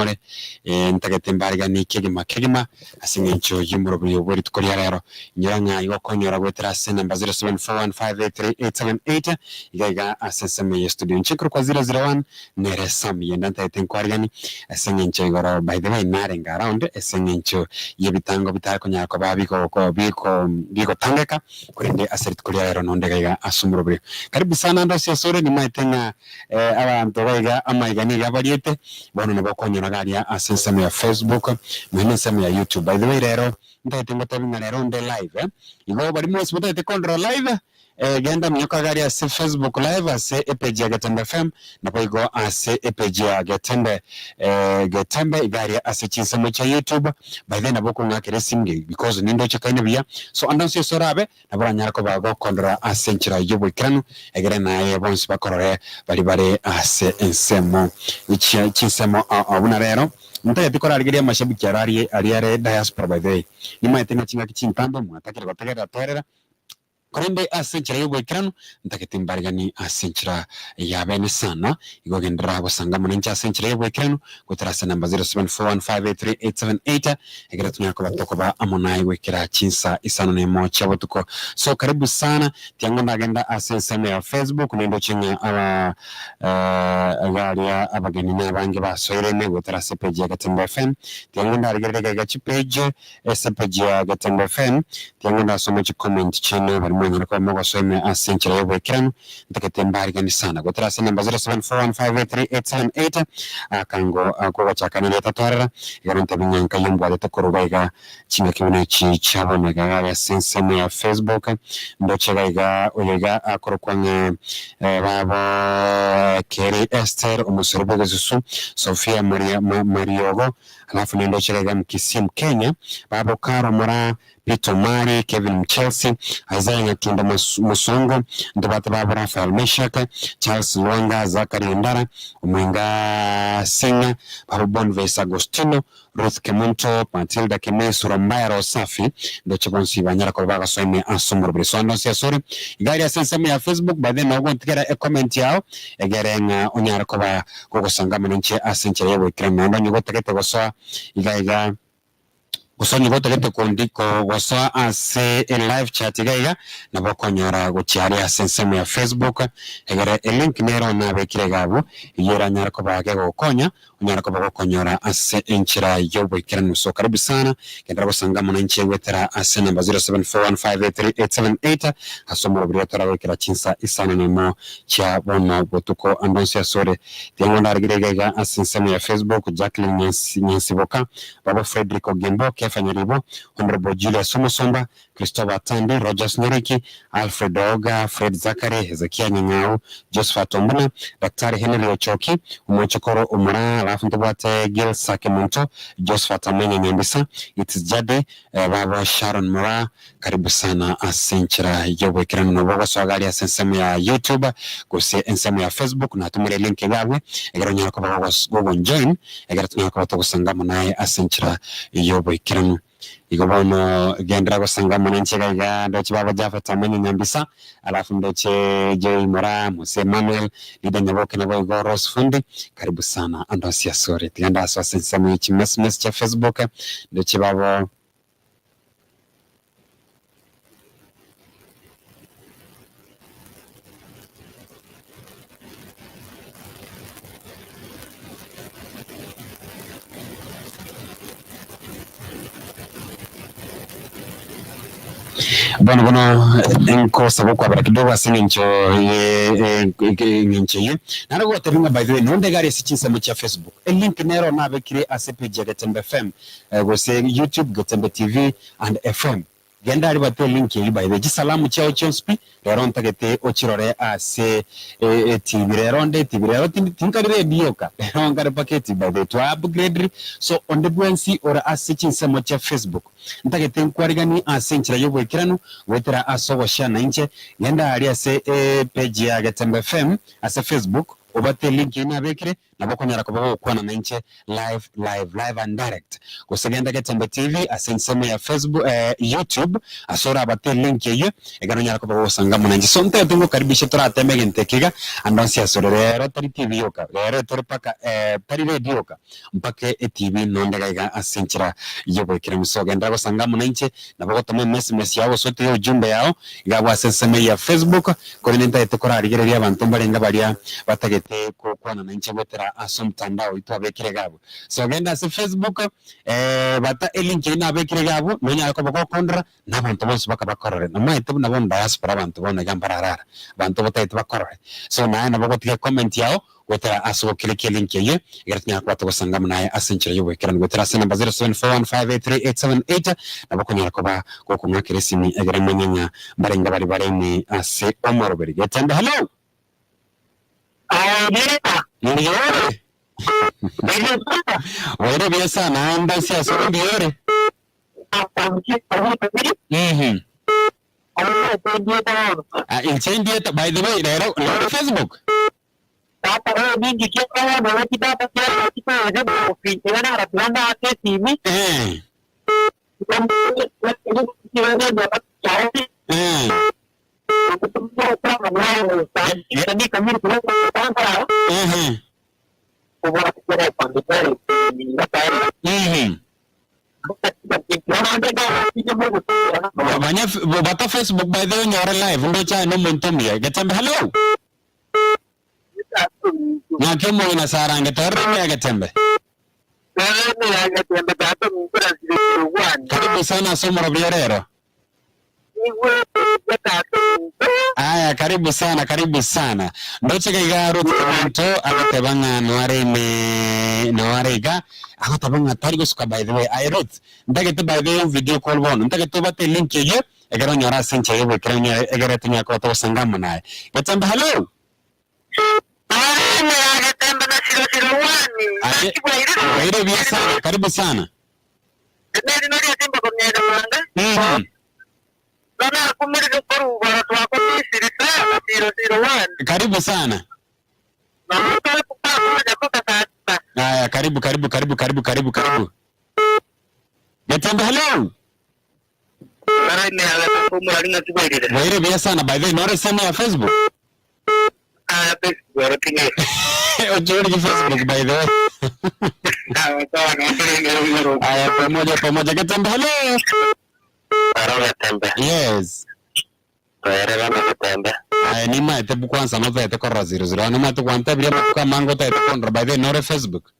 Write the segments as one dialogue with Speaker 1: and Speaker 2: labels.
Speaker 1: more ntagete mbariga ni kegima asingencho yimburo buri buri tukori rero nyanga yokonyora gwetera se number 0741583878 igaiga aseseme studio nchikuru kwa 001 neresam yendanta etenkwariani asingencho igoro by the way narenga around asingencho yebitango bitako nyako babiko ko biko tangeka kurinde aserit kuri rero nonde gaiga asumuro buri karibu sana ndo sore ni maitenga abantu baiga amaiganira abariete bono ne bakonyora garia aseseme ya Facebook mwene sema ya YouTube by the way rero ndaitenga tabinga rero nde live igo bari mwese bote control live genda mnyoka gari ase Facebook live ase page ya Gatembe FM na poigo ase page ya Gatembe gari ase chinsemo cha YouTube by then aboko ngakere simge because nindo chakaine bia so andansi sorabe nabura nyarako bago kondra ase nchira yubo ikranu egere na bonsi bakorore bari ase ensemo chinsemo abuna rero mutaya tikora aligeria mashabiki ariare diaspora by the way nima etenga chinga kichintamba mwatakira gotegera torera Korende asenchira yugo ikranu ntaketimbarga ni asenchira ya bene sana igogendra basanga manencha asenchira yugo ikranu kutarasa namba 0741583878 egera tunyako batoko ba amonai wekira chinsa isano ne mocha botuko so karibu sana tiango ndagenda asenseme ya Facebook nendo chinga agaria abageni nabange basoireme kutarasa page ya Gatembe FM tiango ndagerega gachi page esa page ya Gatembe FM tiango ndasoma chi comment chene mwenye kwa mogo soime asenchira yobo ikranu ntaketembari gani sana goterase namba 0741583878 akango kwa chakanile tatwara yaronte binyanka yumbu adeta korubaiga chinga kibune chabone gaga senseme ya Facebook ndoche gaiga uyega akorokwanye baba Keri Esther umusorboge zusu Sofia Mariogo alafu ndoche gaiga mkisim Kenya baba Karo Mara Pito Mari, Kevin Chelsea, Isaiah Nyatunda Musongo, Ndabata Baba Rafael Meshaka, Charles Luanga, Zachary Ndara, Umenga Singa, Baba Bonves Agostino, Ruth Kemunto, Matilda Keme, Surambaya Rosafi, Doche Bonsi Banyara Kobaga Soime Asumur Brisondo Siasuri, Igari Asensame ya Facebook, by then I want to get a comment yao, Egaren Onyara Koba, Gogo Sangama Ninche, Asenche Yewe Krem, and you got to get the Gosa, Igaiga. Usoni gote geto kondiko wasoa ase in live chat igaiga na bakonyora guchiari asenseme ya Facebook egere link nero na bekire gabo yera nyarako bage gokonya unyarako bagokonyora ase enchira yobo ikiranu so karibu sana kendra basangamo na nchi wetera ase namba 0741583878 asomo obriatora wekira chinsa isana nemo cha bono botuko andonsia sore tiango ndarigirega asenseme ya Facebook Jacqueline Nyensiboka Baba Frederick Ogembo Fanyaribo, Honorable Julia Somosomba, Christopher Tandi, Rogers Nyeriki, Alfred Oga, Fred Zakari, Hezekia Nyang'au, Josephat Ombuna, Daktari Henry Ochoki, Umwechokoro Umura, alafu ntubate Gil Sakemonto, Josephat Amenye Nyambisa, It's Jade, Baba Sharon Mura, karibu sana asenchira yobo ikirano no bogo swagari asenseme ya YouTube, kuse enseme ya Facebook na tumire link yawe, egero nyako bogo Google join, egero tunyako batogusangamo naye asenchira yobo ikirano igobono gendra gusangamo nanchega ga ndochi baba Jafet Amenye Nyambisa alafu ndoche Joy Mora Mose Manuel Lida Nyaboke na Boy Rose Fundi karibu sana andosia sore tiganda aswa senseme chi mess cha Facebook ndochi baba Bono enko sabo kwa bara kidogo asinencho nginche narago tabinga by the way nonde gari sichinsa cha Facebook link nero na bekire asepeje Gatembe FM gose YouTube Gatembe TV and FM genda ari bate link yi by the gisalamu chao chonspi rero ntagete ochirore ase TV rero nde TV rero tinkarire bioka rero ngare paketi by the to upgrade so on the buensi ora asichinsa cha Facebook ntagete nkwarigani asenchira yobo ikirano wetera asowa shana inche genda ari ase page ya Gatembe FM ase Facebook obate link ina bekire naboko nyara ko kwana nanche live and direct kusagenda Gatembe TV asenseme ya Facebook YouTube asora abate link ye egano nyara ko sangamo nanche sonte tungo karibishe turateme gentekiga andonsi asore rero tari TV yoka rero tari paka tari radio ka mpake TV nonde gaiga asenchira yobo kiremusoga ndago sangamo nanche naboko tome message yao sote yo jumbe yao igabo asenseme ya Facebook korinenta etekora arigereria abantu barenga baria batagete ko kwana nanche botera asomtandao ito abekire gabo so genda se Facebook bata link ina abekire gabo nonya ko bako kondra nabantu bose bakabakorore namaite nabo diaspora abantu bona gambarara abantu botaite bakorore so na bako tige comment yao wotera aso klike link ye igatnya kwa to sangama naye asenchira yowe kiran wotera sena 0741583878 nabako nyara ko ba ko kumwakire simi egere manyanya barenga bari bareni ase omoroberi Gatembe hello Ndiore. Wale biasa na anda si asoro ndiore. Incendia by the way, lero Facebook. Banyak bata Facebook by the way nyore live ndo cha no montomia Gatembe hello Nyakemo ina saranga torre ya Gatembe Karibu sana somo robiorero Aya karibu sana ndoche kaigaru tukanto agatebanga noarega agatabanga tarigo suka by the way I wrote ndagete by the way video call bon ndagete bate link ye egero nyora senche ye bekranya egero tinya ko to sangama nae Gatembe hello Gatembe na 001 Waire biasa karibu sana Gatembe na Gatembe kwa mnyega mwanga Sana kumiri koru watu wako sirisa 001 Karibu sana Aya karibu Gatembe hello Waire biasa sana by the way nore sema ya Facebook Ujuri Facebook by the way Aya pamoja Gatembe hello Gatembe yes Gatembe ni maite kwanza no vete korra 00 no mate kwanta bia kwa mango ta kontra by the nore Facebook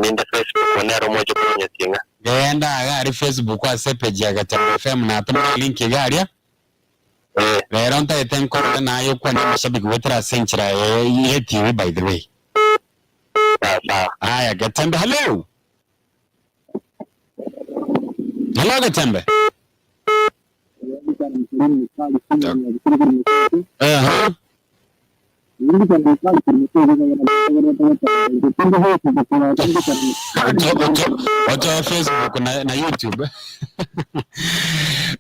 Speaker 1: ninda Facebook ne romo jo kunya tinga genda gari Facebook kwa page ya Gatembe FM na tuma link garia rero nta eten korra na yo kwa na mashabiki wetra senchira ye TV by the way aya Gatembe hello Gatembe Ojo Facebook na YouTube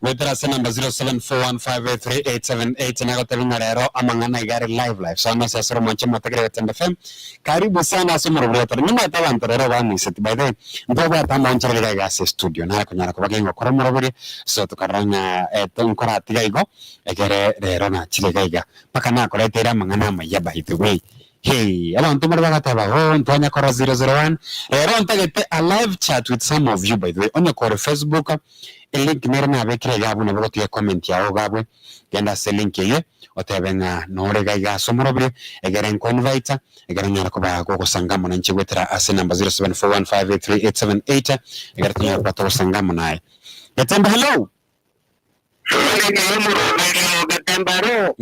Speaker 1: Wetra sena 0741583878 na gotelinga rero amangana igari live so na sasoro manche matakere Gatembe FM karibu sana somoro brother nyuma tabanto rero bani set by the way ndoba tamanche rega gas studio na kunyara ko bagengo koromoro buri so tukaranya tonkora tigaigo egere rero na chilegaiga paka na koletera amangana maya by the way hey abantu barbagataba ntonya kora 001 rero ntagete a live chat with some of you by the way on your Facebook link merna abekire gabu na bogotiye comment yao gabu genda se link ye otebenga nore gaiga somorobre egeren convita egeren nyara ko ba ko sangamo na nchigwetera ase number 0741583878 egeren nyara ko to sangamo nae Gatembe hello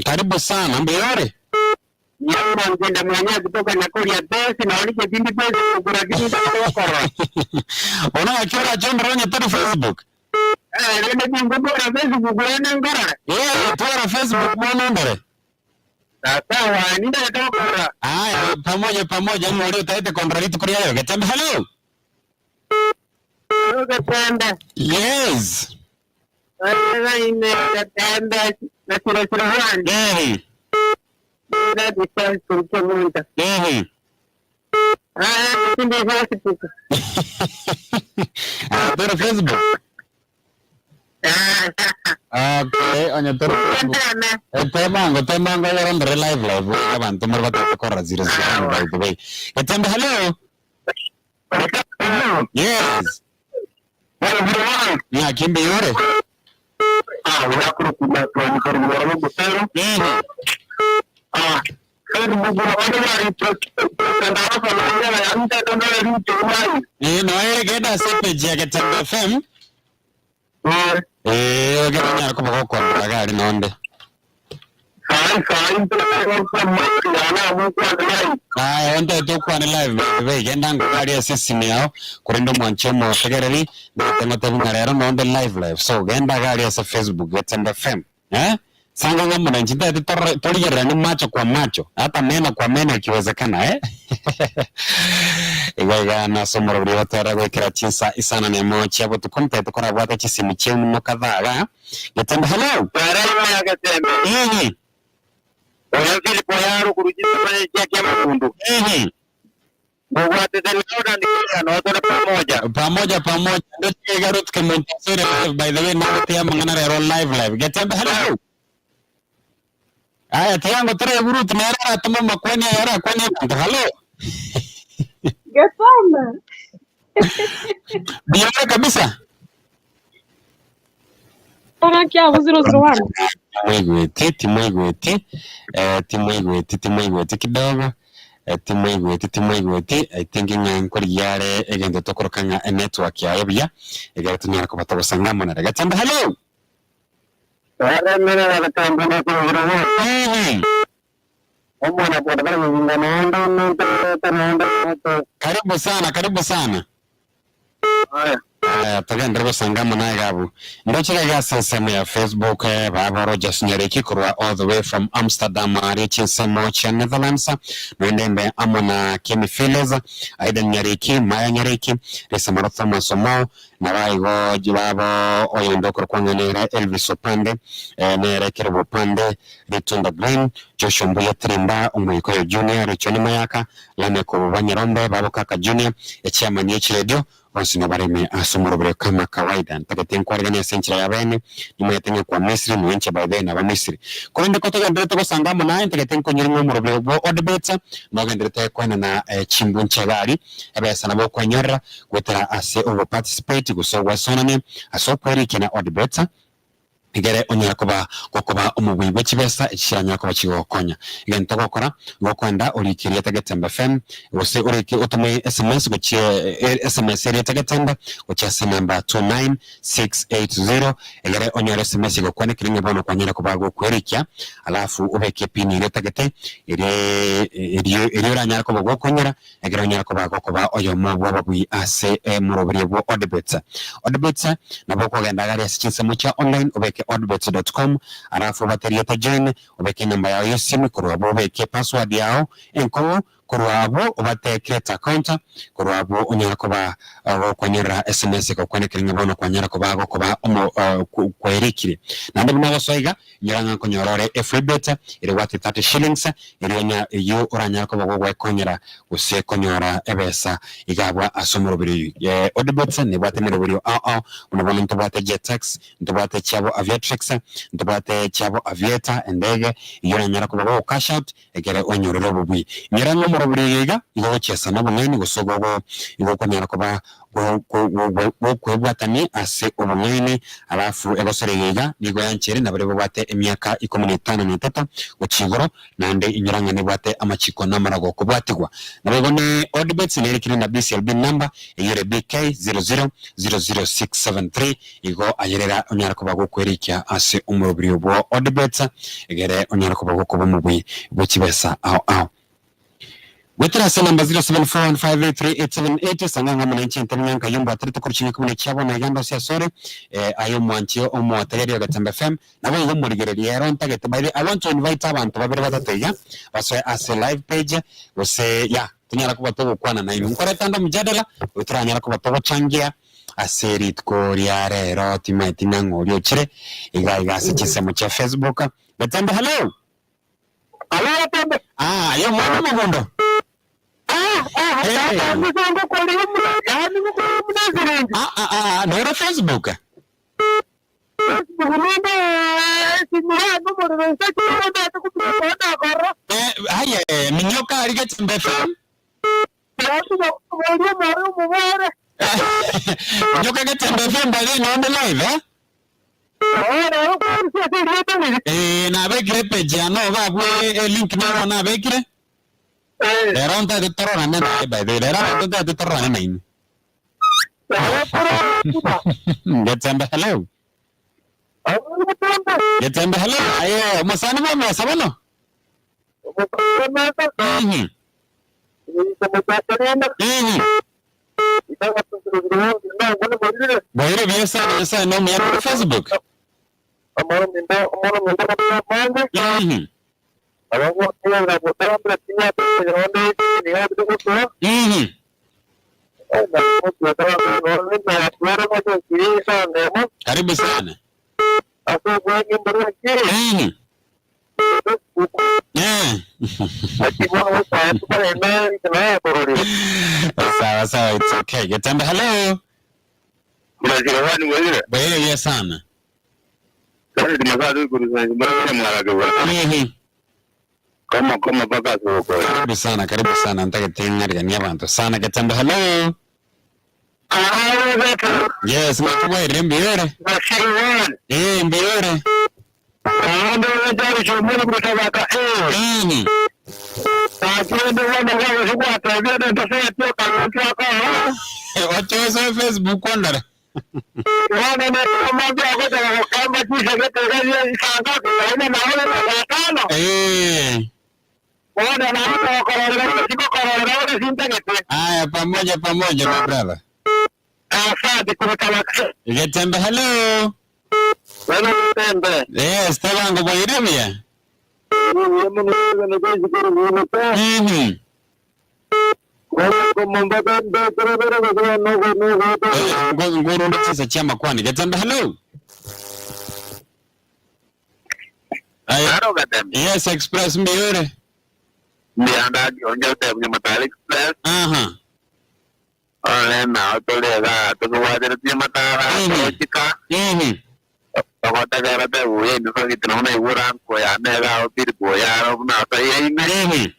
Speaker 1: karibu sana mbiore Nyama ngenda mwenye kutoka Nakuru pesa na walishe dindi pesa kukurakini kwa Ona akiora John Ronye tu Facebook nenda ngobora Facebook kuenda ngara tuara Facebook mwana ndare sawa nenda kutoka haya pamoja mwali utaite kontraliti kuria leo Gatembe hello Gatembe yes Gatembe na 001 na distance kutoka
Speaker 2: Hindi Facebook.
Speaker 1: Toro Facebook. Okay, onye toro Facebook. Temango yaron de live abantu muri batakora 00 by the way. Gatembe hello. Yes. Ya kimbe yore. No era sepe ya Gatembe FM. Ogera ko ko gari nonde. Onde to kwa live we genda ngari asisi yao kurendo mwanchemo tegereri tengo ngare nonde live so genda gari asa Facebook Gatembe FM sanga ngamo na njinda torigira ni macho kwa macho hata meno kwa meno ikiwezekana Iga na somoro buri batara gwekera chinsa isana ne mochi abo tukomte tukora bwata chisimi chemu no kadhaga Gatembe hello
Speaker 2: Barama Gatembe Oya Filipo yaro kurujisa mwenye kia makundu Bwate telauda ndikia no tona pamoja ndo chigarut ke Montessori by the way na tia mangana rero live Gatembe hello aya tiango tere guru tunara tuma makwani yara kwani hello
Speaker 3: Gatembe
Speaker 1: Biona kabisa
Speaker 3: Ona kia 001
Speaker 1: Timwigweti kidogo Timwigweti I think nkori yare egende tokorokanga network ya yabya egara tunyara ko batobosangamo na Gatembe hello Karibu sana tugende sangamo naye gabu ndochira gasa sema ya Facebook baba Rogers Nyariki kurwa all the way from Amsterdam reaching Samo cha Netherlands mwendembe amona Kimi Feleza Aida Nyariki Maya Nyariki resa marotha masomo na baigo jibabo oyondokro kwanganera Elvis Opande nere kirbo pande Ritunda Green Joshua Mbuya Trimba Umuyikoyo Junior Richoni Mayaka Lameko Banyarombe Babo Kaka Junior chairman yechi radio Wansino bareme asomorobere kama kawaida ntakatien kwa organia senchira ya bene nimetenga kwa Misri nuenche by then aba Misri kolende kotoga ndreto ko sangamo na ntakatien ko nyiringo morobere bo odebeta noga ndrete kwa na chimbunche gari ebe sana bo kwa nyora gwetera ase over participate gusogwa sonane asokweri kina odebeta igere onyakoba kokoba omubwibo kibesa ekiranya koba kigokonya igento gokora ngokwenda ulikiria Gatembe FM wose uriki utume SMS SMS eri Gatembe ucha number 29680 igere onyore SMS gokwane kiringa bono kwanyira kubago kwerikia alafu ubeke pini eri Gate eri oranya koba gokonyera igere onyara koba oyo mabwa babwi ase murobiri bwo odebeta nabo kogenda gari asikinse mucha online ubeke odbet.com alafu bateria tajene ubeke namba yao ya simu kurwabo ubeke password yao enko kurwabo ubate create account kurwabo unyara koba kwanyera SMS ko kwenekiringa bono kwanyera koba kwerikire nande bino basoiga nyiranga konyorore free beta iri wati 30 shillings iri onya yo oranya koba kwekonyera use konyora ebesa igabwa asomorobiri odbet ne bwate merobiri unabona ntobate Jetax ntobate chabo Aviatrix ntobate chabo Avieta endege iyo nyara koba cash out egere onyorero bubwi nyiranga morobiriga igo chesa nabongeni gusogogo igo konyara koba kwebwatani ase obumwene alafu egoseregiga nigo yanchere nabare bwate emyaka 15 ukigoro nande inyiranga ne bwate amachiko namarago kubwatigwa nabego ne odbets nerekire na BCLB number yere BK 0000673 igo ayerera onyara koba kwerikia ase umurobiri bwo odbets egere onyara koba kubumubwi bwekibesa ao Wetera se number 0741583878 sanganga mwananchi ntanyanka yumba atrito kurchinga kumune cyabo na yamba sia sore ayo mwanchi omo ategeri Gatembe FM nabo ngo murigereri yero ntagete by I want to invite abantu babere batateya baso as a live page wose ya tunyara kubatobo kwana na inkore tanda mujadala wetera nyara kubatobo changia aseri tkoria rero timati nango chire iga sikisemo cha Facebook Gatembe hello
Speaker 2: Gatembe
Speaker 1: yo mwana mugondo Nora Facebook. Minyoka alika Chembe FM. Minyoka ke Chembe FM bali no live na bekire page ya no ba kwe link na na bekire. Era onta de torona na ba de era onta de torona na ini. Chembe hello. Chembe hello. Ayo masana mama sabano. Boire biasa no me Facebook. Karibu sana. Sawa, it's okay. Chembe hello. Boire sana. Karibu sana nataka tengari abantu sana Chembe hello. Yes, mtuwe mbiore. Mbiore. Wacho Facebook ondara. Aya, pamoja my brother. Chembe hello. Yes, tabango boire mia. Ngoro ndisa chama kwani Chembe hello. Yes, Express mbiore.
Speaker 2: Ndianda onja te Nyamatare Express. Na tolega to wader Nyamatara chika. Pagota gara te uye ndo kitno na uran ko ya nega opir ko ya na tai ni.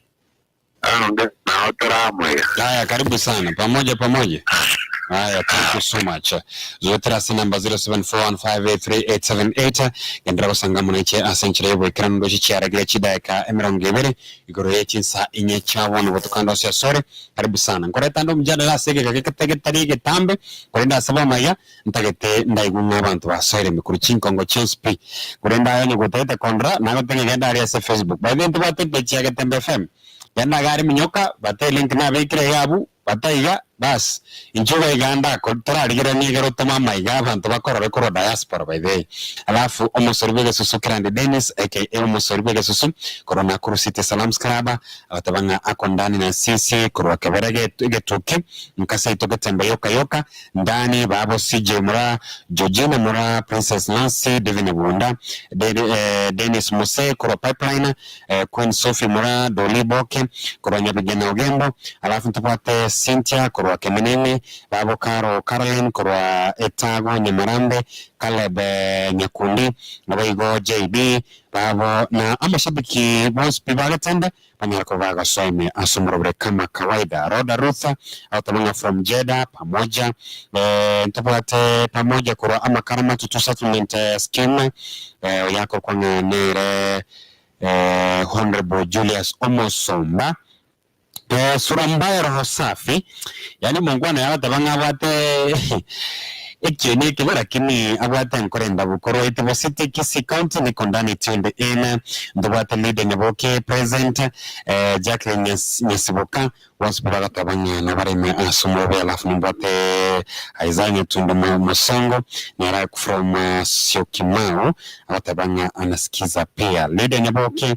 Speaker 2: Ndio na otora moja.
Speaker 1: Haya, karibu sana. Pamoja. Haya, thank you so much. Zotrasi namba 0741583878 gendra sangamo na che asenchire bo ikran do chiara gile chidaka emerongevere igoro yechi sa inyecha wona botokando sia sore. Karibu sana. Nkore tando mjadala sege kakete tarige tambe korenda sabama ya ntagete ndaigunga abantu basore mikuru chinkongo chenspi korenda yanyo gotete konra nagotenge genda ya Facebook by the ntubate pechi ya Chembe FM yana gari minyoka bate link na bekire yabu bataiga bas injoga iganda kontra rigira ni gero tama maiga abantu bakora koro diaspora by the way alafu omusorbege susu krande Dennis aka omusorbege susu corona kurusite salam skraba abatabanga akondani na sisi kurwa kaberege getuke mkasa itoke Chembe yoka ndani babo CJ mura Georgina mura Princess Nancy Divine Bunda Dennis Muse kuro pipeline Queen Sophie mura Doliboke kuro nyabigena ogembo alafu tupate Cynthia kuro Kemenene babo Caroline kuro Etago Nyamarande Caleb Nyakundi nabaigo JB babo na amashabiki boss pibaga tende panyako vaga soime asumrobre kama kawaida Roda Rutha autamanga from Jeddah pamoja ntapate pamoja kuro ama karama tutu settlement scheme yako kwa nere Honorable Julius Omosomba sura mbaya roho safi yani mungwana yabatabanga bate ekene kibara kimi abata nkorenda bukoro itibo city Kisii county ni kondani tunde ina ndobata leader nyaboke present Jacqueline Nyesiboka wasbara tabanya na bareme asumrobe alafu mbate aizanya tunde Mosongo nyara from Syokimau abatabanya anasikiza pia leader nyaboke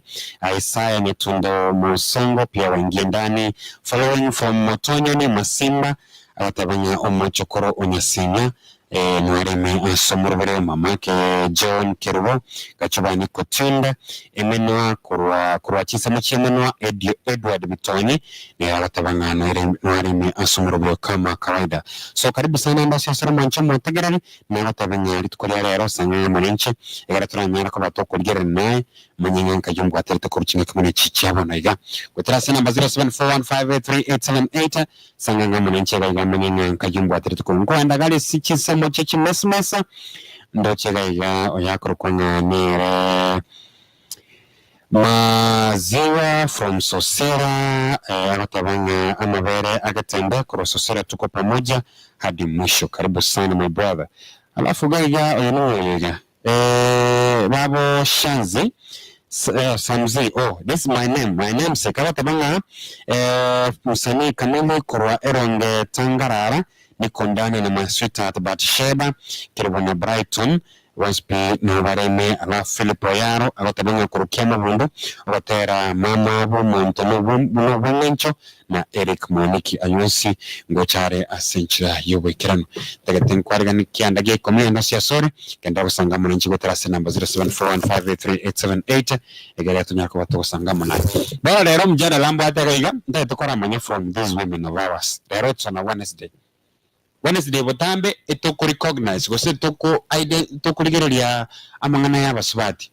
Speaker 1: Isaya Nyetundo Mosongo pia wengi ndani following from Motonyo ni Masimba abatabanya omachokoro onyasinya Nwareme asomurubere mamake John Kerubo gachubani kutunda emenwa kurwa chisemo chemenwa Edward Bitonyi ni alatabanga nwareme asomurubere kama kawaida. So karibu sana ndasi asara mancho mwategerani na alatabanga litukolia lero sanga mwanenche egara turanyara kwa batoko ligere nae mwenyenga nkajumbu aterito kuruchinga kumune chichabo naiga kutara sana namba 0741583878 sanga mwanenche gaiga mwenyenga nkajumbu aterito kumukwa ndagali sichisa mochechi mesmesa ndoche gaiga oyakurukwana nere maziwa from Sosera alatabanga amabere agatembe kuro Sosera tuko pamoja hadi mwisho. Karibu sana my brother. Alafu gaiga oyanoyega babo Shanzi Samzi, this is my name sekala tabanga musani kamili kurwa eronge Tangarara nikondana na my sweetheart Batsheba kiribona Brighton waspi nabareme ala Philipo Yaro abatabanga kurukia mabundu abatera mama bo Montano bunencho na Eric Moniki ayusi ngochare asenchira yobekirano tagaten kwarigani kiandage komenda siasore kenda basanga munenchi gotarase namba 0741583878 egere tunyako batosanga munana ba lero mjada lambo atagaiga ndaitokora manya from these women of ours lero tsona Wednesday botambe etoko recognize gose toko ligereria amangana y'abasubati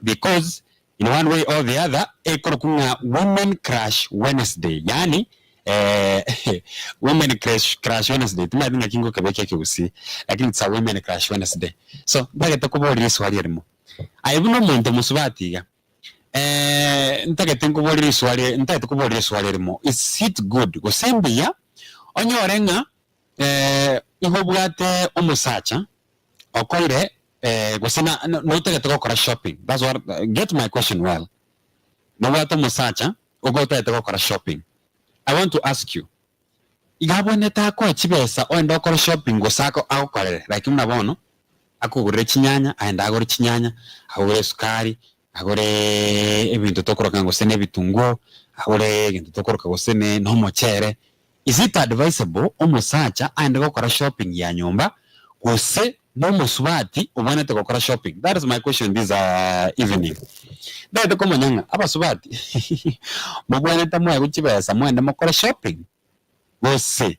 Speaker 1: because in one way or the other ekorokunga Women Crash Wednesday yani Women Crash Wednesday tumadinga kingo kabeke kibusi lakini it's a Women Crash Wednesday so ndage toko boli swali rimo ayibuno muntu musubati ga ntage tenko boli swali rimo is it good gosembia onyorenga ihobwate umusacha okoire gusina no tegete gukora shopping. That's what get my question well. No wate umusacha ogotete gukora shopping. I want to ask you. Igaboneta ko chibesa oenda gukora shopping gusako akokore like mnabono akugure chinyanya aenda agure chinyanya agure sukari agure ebintu tokoroka ngosene bitungo agure ebintu tokoroka gosene no mochere. Is it advisable umusacha aende gukora shopping ya nyumba gose no musubati ubonete gukora shopping? That is my question this evening. Dede ko manyanga abasubati mubonete mwe guchibesa mwende mukora shopping gose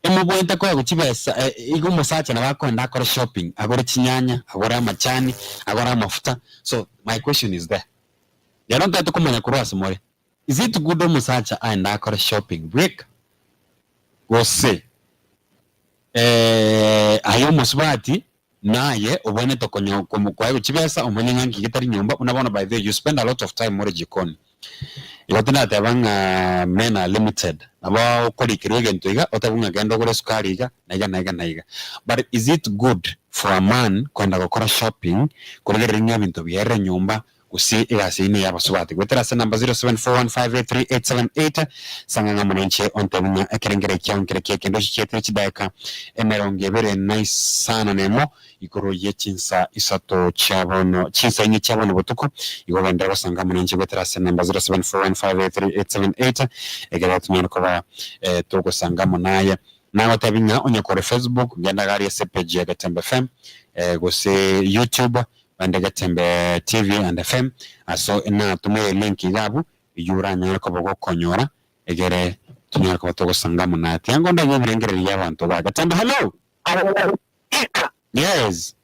Speaker 1: emubonete ko guchibesa igo musacha nabakonda akora shopping agora chinyanya agora amachani agora amafuta. So my question is there. Yaronta tukumanya kurwasa more. Is it good umusacha aenda akora shopping break gose ayo musubati naye ubone tokonyo kumukwaye chibesa umenye ngangi gitari nyumba unabona by the way you spend a lot of time more jikoni iwatina tabanga mena limited aba ukori kirege ntoiga otabunga gendo gore sukari ga naiga but is it good for a man kwenda gukora shopping kurege ringa bintu byere nyumba usi igasini y'abasubati gweterase namba 0741583878 sanga munenche ontabnya ekerengere kyankere kendo chitete chidaika emeronge bere nice sana nemo ikoro yechinsa isato chabono chinsa inyi chabono botuko igobenda basanga munenche gweterase namba 0741583878 egera tunyana ko togo sanga munaye nawe tabinya onyakore Facebook genda gari page ya Gatembe FM gose YouTube and Gatembe TV and FM aso na tume link yabu yuranya ko bogo konyora egere tunyara ko batogo sangamo nati yango ndago birengere y'abantu ba Gatembe. Hello. Yes.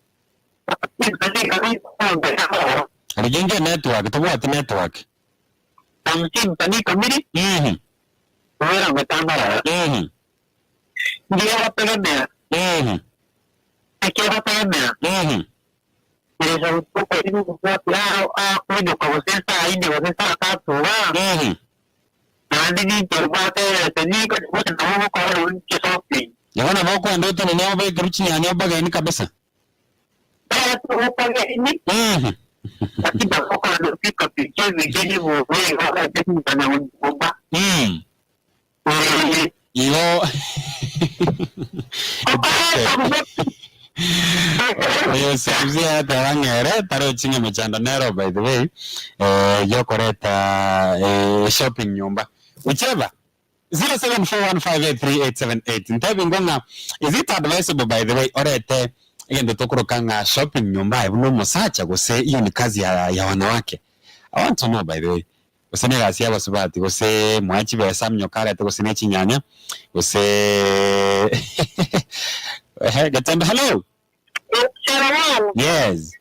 Speaker 1: Aligenge network to what network
Speaker 2: Tamchin tani kamiri wera metamba ndia pegana akira pegana Eso un poco claro bueno como se está ahí de você está acá tu va ni turbate tenía que no con un shopping
Speaker 1: yo na boko ndo to no be gruchi nyanya baga ni kabisa
Speaker 2: to baga ni aquí tampoco lo pico que me llevo a tener para un bomba
Speaker 1: yo Oyo sabzia tawangere taro chinga mchanda nero by the way yo koreta shopping nyumba ucheba 0741583878 ntabi ngonga. Is it advisable, by the way, orete igende tokurukanga shopping nyumba ibuno musacha gose iyo ni kazi ya wanawake? I want to know, by the way. Usene gasi yabo subati gose mwachi besa mnyokara te gose nechinyanya gose Gatembe, hello. Yes.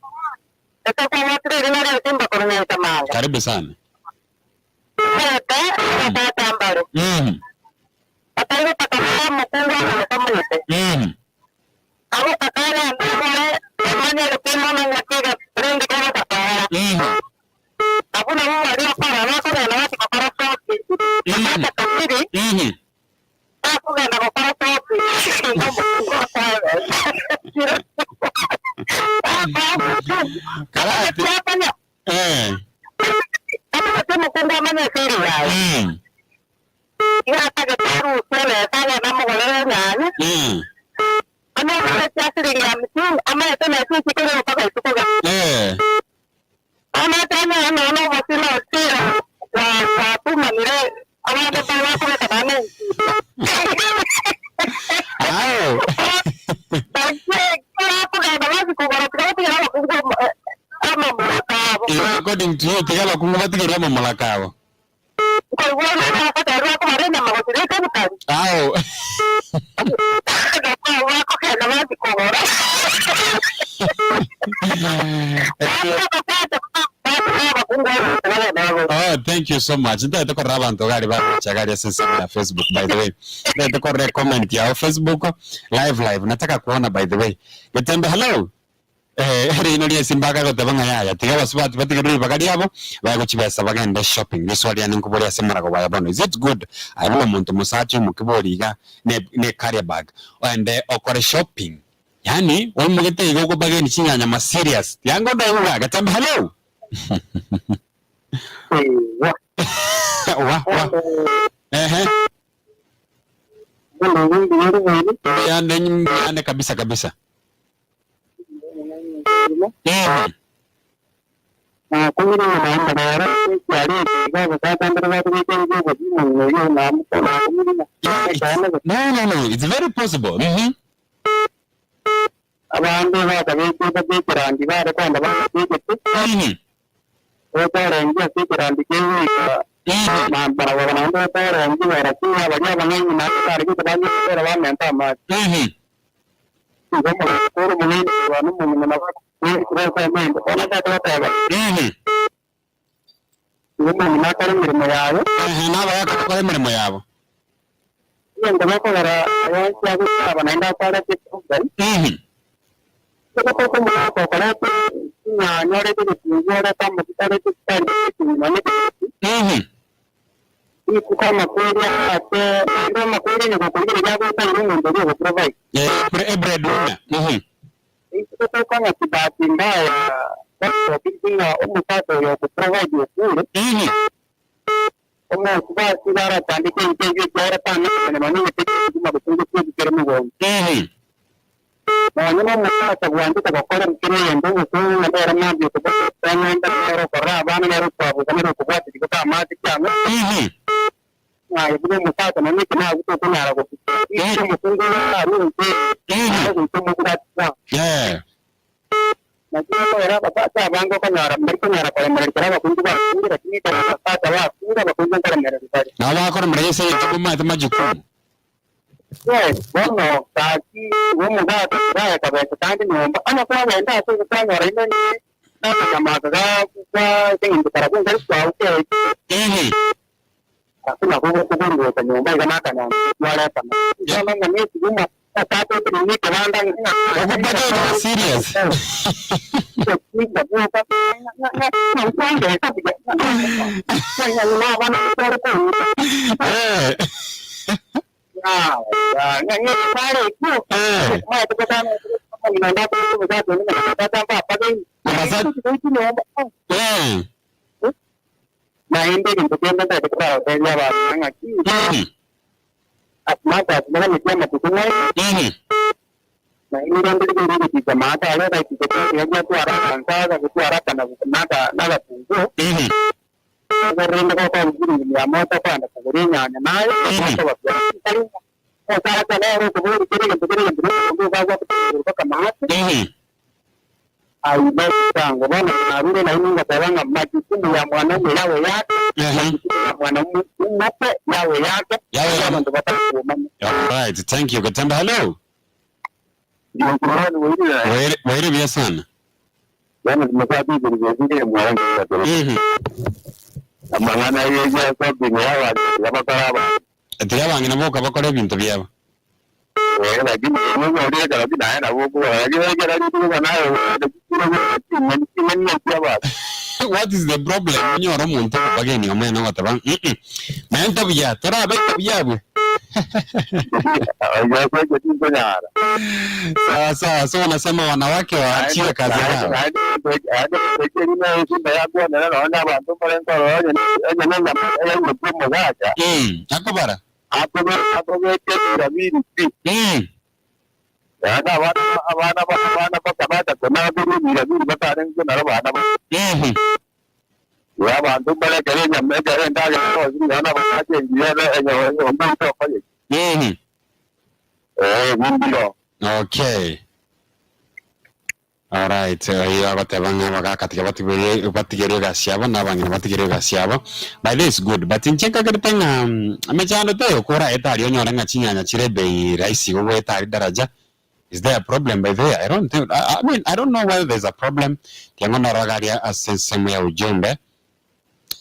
Speaker 1: Karibu sana. According to you, tigala kungubati kirama malakawa. Au. Oh, thank you so much. Ndio toko rabanto gari ba chagari sasa na Facebook, by the way. Ndio toko recommend ya Facebook live. Nataka kuona, by the way. Gatembe, hello. Rinoli simbaga go tabanga ya tigaba swat batigiri bagari yabo bago chibesa bagenda shopping niswali ya nkubori ya semara go bayabono. Is it good? Abo muntu musachi mukiboriga ne carry bag and okore shopping. Yani omugete igo bageni chinyanya ma serious. Yango ndo Gatembe, hello. Wa Yande kabisa. No, it's very possible. Serious.
Speaker 2: Rende kwa mjini ya moto kwa na kuguria nayo moto wa karibu sasa leo kuburi kile kwa kama hapo ai basi tangu bwana na rudi na ninga tawanga majukumu ya mwanamume yawe yake mwanamume yawe yake kama ndo kuomana.
Speaker 1: Alright, thank you. Katemba, hello. Wairi vya sana.
Speaker 2: Bwana tumekapi kwenye mwanangu amangana yeja sabi ne yawa yabakaraba
Speaker 1: atiaba ngina boka bakore bintu byabo
Speaker 2: lakini mungu ndiye karabi naye na boku
Speaker 1: what is the problem nyoro muntu bageni omena wataba menta bya tara beta byabo sasa so wanasema wanawake waachie kazi yao. Akubara okay. Alright, hiyo abatebanga bagakatika batigere gasiabo nabangina batigere gasiabo. By this good, but incheka ketenga amechano tayo kora etari onyora ngachinyanya chirebe raisi go etari daraja. Is there a problem by there? I don't think I don't know whether there's a problem. Tiangona ragaria asensemu ya ujumbe.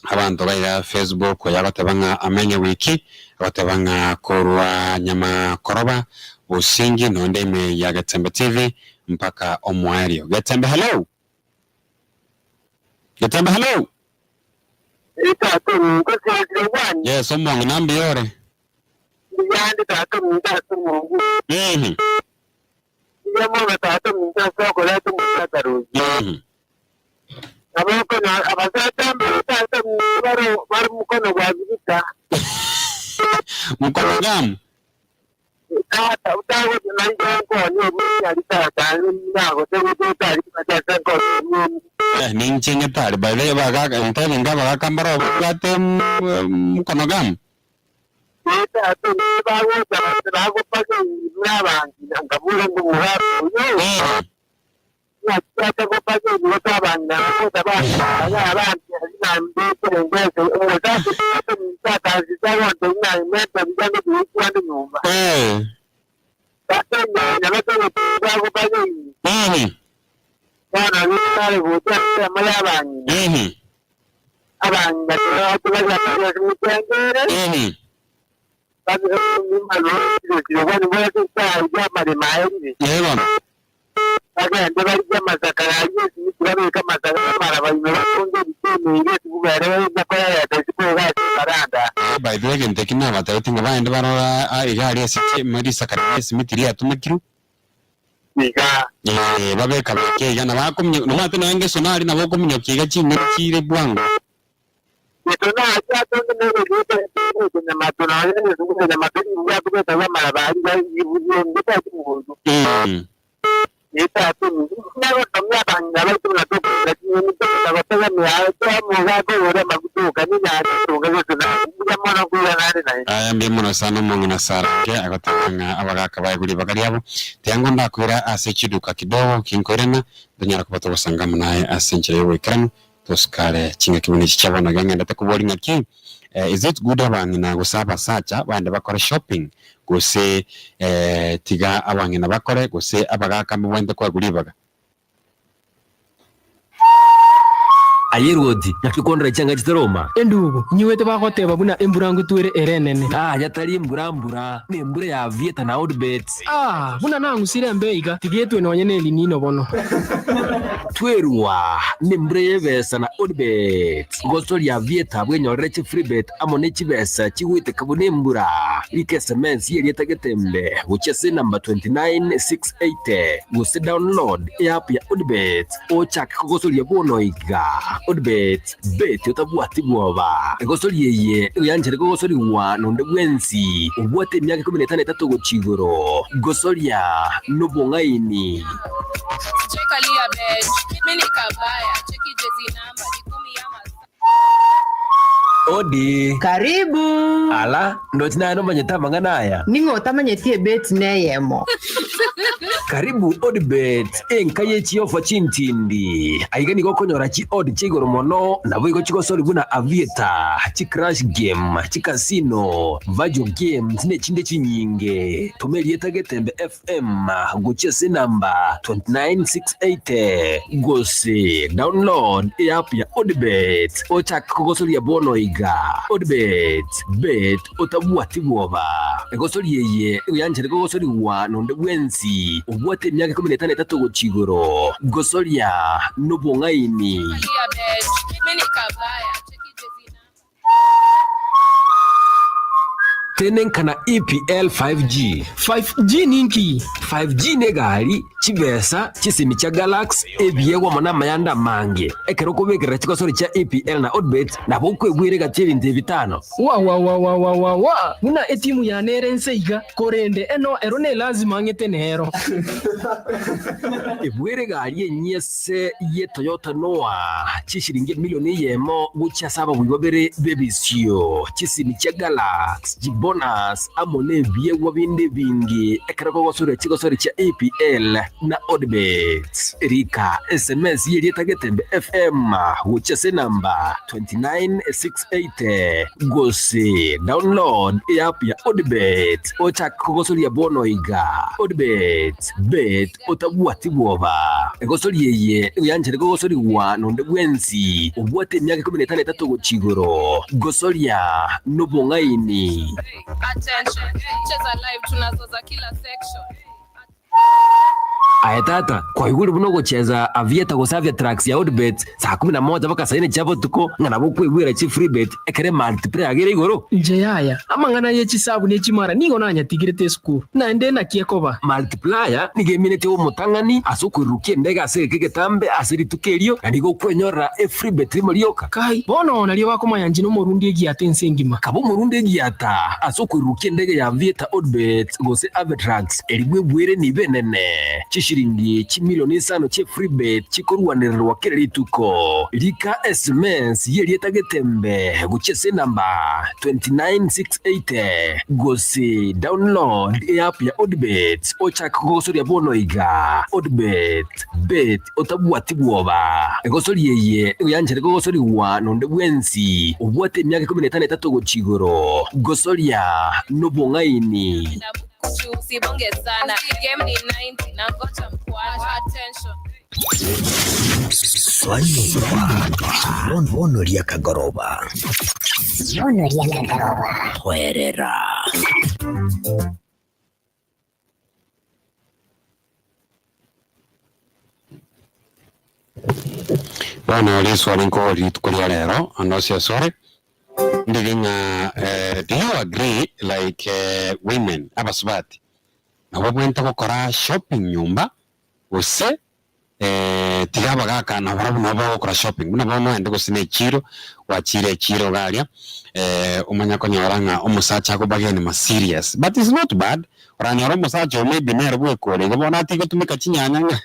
Speaker 1: Abantu baira Facebook yabatebanga amenye wiki, abatebanga korwa nyama koroba usingi nonde ime ya Gatembe TV mpaka omwario. Gatembe hello. Gatembe hello. Yes, omongi nambi yore. Mkono gamu? Ninchenge tari bale baga ntani ngaba bakambaro bate mkono gamu? By the way, ntekina batayotinga baende barora igari asike muri sakari simitiria tumakiru babeka bake yana bakomye no mate nange sonari nabo komye kiga chinne kire bwango ayambi mono sana mongina sara ke agatanga abagaka bayiguri bagariabo tiango ndakwira asechiduka kidogo kinkorena donyara kubato basanga munaye asenjere wekran toskare chinga kibuni chabona gangenda takubolinga ki is it good abangina gusaba sacha bande bakore shopping gose tiga abangina bakore gose abagaka mbwende kwa guribaga
Speaker 4: ayirodi nakikondra cyanga kitaroma
Speaker 5: endugo nyiwete bakoteba buna emburangu twere erenene
Speaker 4: yatari emburambura nembure ya vieta na outbets
Speaker 5: buna nangu sire mbeiga tigetwe nonye neli nino bono
Speaker 4: twerwa nembure yebesa na outbets gostori ya vieta bwenyorere chi freebet amone chibesa chiwite kabunembura like SMS yeri tagetembe uchese number 29680 gose download app ya outbets ochak gostori ya bono iga Odbet bet yotabwati bwoba egosori yeye yanjere gosori wa nonde bwensi ubwate myaka 15 gochigoro gosoria nobongaini chekalia bench mimi nikabaya cheki jezi namba 10 ya Odi.
Speaker 6: Karibu.
Speaker 4: Ala, ndo tina ano manyeta manganaya.
Speaker 6: Ningo tamanyetie bet neyemo.
Speaker 4: Karibu Odibet, enkaye chiofo chintindi. Aigani goko nyora chi odi chigoro mono, na wigo chiko soli buna avieta, chi crash game, chi casino, vajo games, ne chinde chinyinge. Tumelieta getembe FM, guchese namba 29680. Gose, download app ya Odibet, ochak kogosoli ya bono iga. Odibet, bet, otabuati buoba. Egosoli yeye, uyanjere kogosoli wa nonde wensi. Ubuate myaka 15 go chigoro. Gosolia nobongaini. Tenen kana EPL 5G.
Speaker 5: 5G ninki.
Speaker 4: 5G negali chibesa chisimi cha Galaxy ebiyewa mona mayanda mange. Ekero kubekera chikosori cha EPL na Odibet na bokwe gwire gati 25.
Speaker 5: Wa. Muna etimu ya nerense iga. Korende eno erone lazima ngete nero.
Speaker 4: Ebwire gali enyese ye Toyota Noah. Chishiringi milioni yemo gucha saba wibobere bebisio. Chisimi cha Galaxy. Bonus amone biyewa binde bingi. Ekero kogosori chikosori cha EPL na Odibet. Rika SMS yerieta getembe FM uchese namba 29680. Gose download app ya Odibet. Ochak kogosoli ya bono iga. Odibet bet otabuati buoba. Egosoli yeye uyanjere kogosoli wa nonde wensi. Ubuate myaka 15 go chigoro. Gosoli ya nobongaini.
Speaker 3: Attention, cheza live tunazoza kila section.
Speaker 4: Aya tata, kwa yuguri buno gocheza avieta gosavia tracks ya Odibet saa 11 baka saine chabo tuko ngana bokwe gwira chi free bet ekere multiplayer agere igoro.
Speaker 5: Nje yaya, amangana ye chisabu ne chimara ningo nanya tigirete school. Na ende na kiekoba.
Speaker 4: Multiplayer ni game nete wo mutangani asukwirukie ndega asere kegetambe asiri tukerio ndigo kwenyora free bet rimorioka.
Speaker 5: Kai, bono nalio bako mayanji no morundi egiate nsengima.
Speaker 4: Kabo morundi egiata asukwirukie ndege ya avieta Odibet gose avetrax erigwe bwire ni benene. Shiringi chimilioni 5 che free bet chikoruwanirwa kereri tuko. Rika SMS yerieta getembe guchese namba 29680. Gose download app ya Odibet. Ochak kogosori ya bono iga. Odibet bet otabuati buoba. Egosori yeye uyanjere kogosori wa nonde wensi. Ubuate myaka 15 go chigoro. Gosori ya nobongaini.
Speaker 3: Usibonge sana. Game ni 90 na gocha mkwanja. Attention.
Speaker 7: Bono ria kagoroba. Huerera.
Speaker 1: Bwana Yesu alinko litukulia lero anosia sorry. Ndiginga do you agree like women abasubati nabo bwenta gukora shopping nyumba use tigaba gaka na barabu nabo gukora shopping nabo no ende gusine kiro wachire kiro galia umanya ko nyoranga umusacha ko bagene ma serious but it's not bad oranya ro musacha maybe nero bwekore gabona ati gutumika chinyanya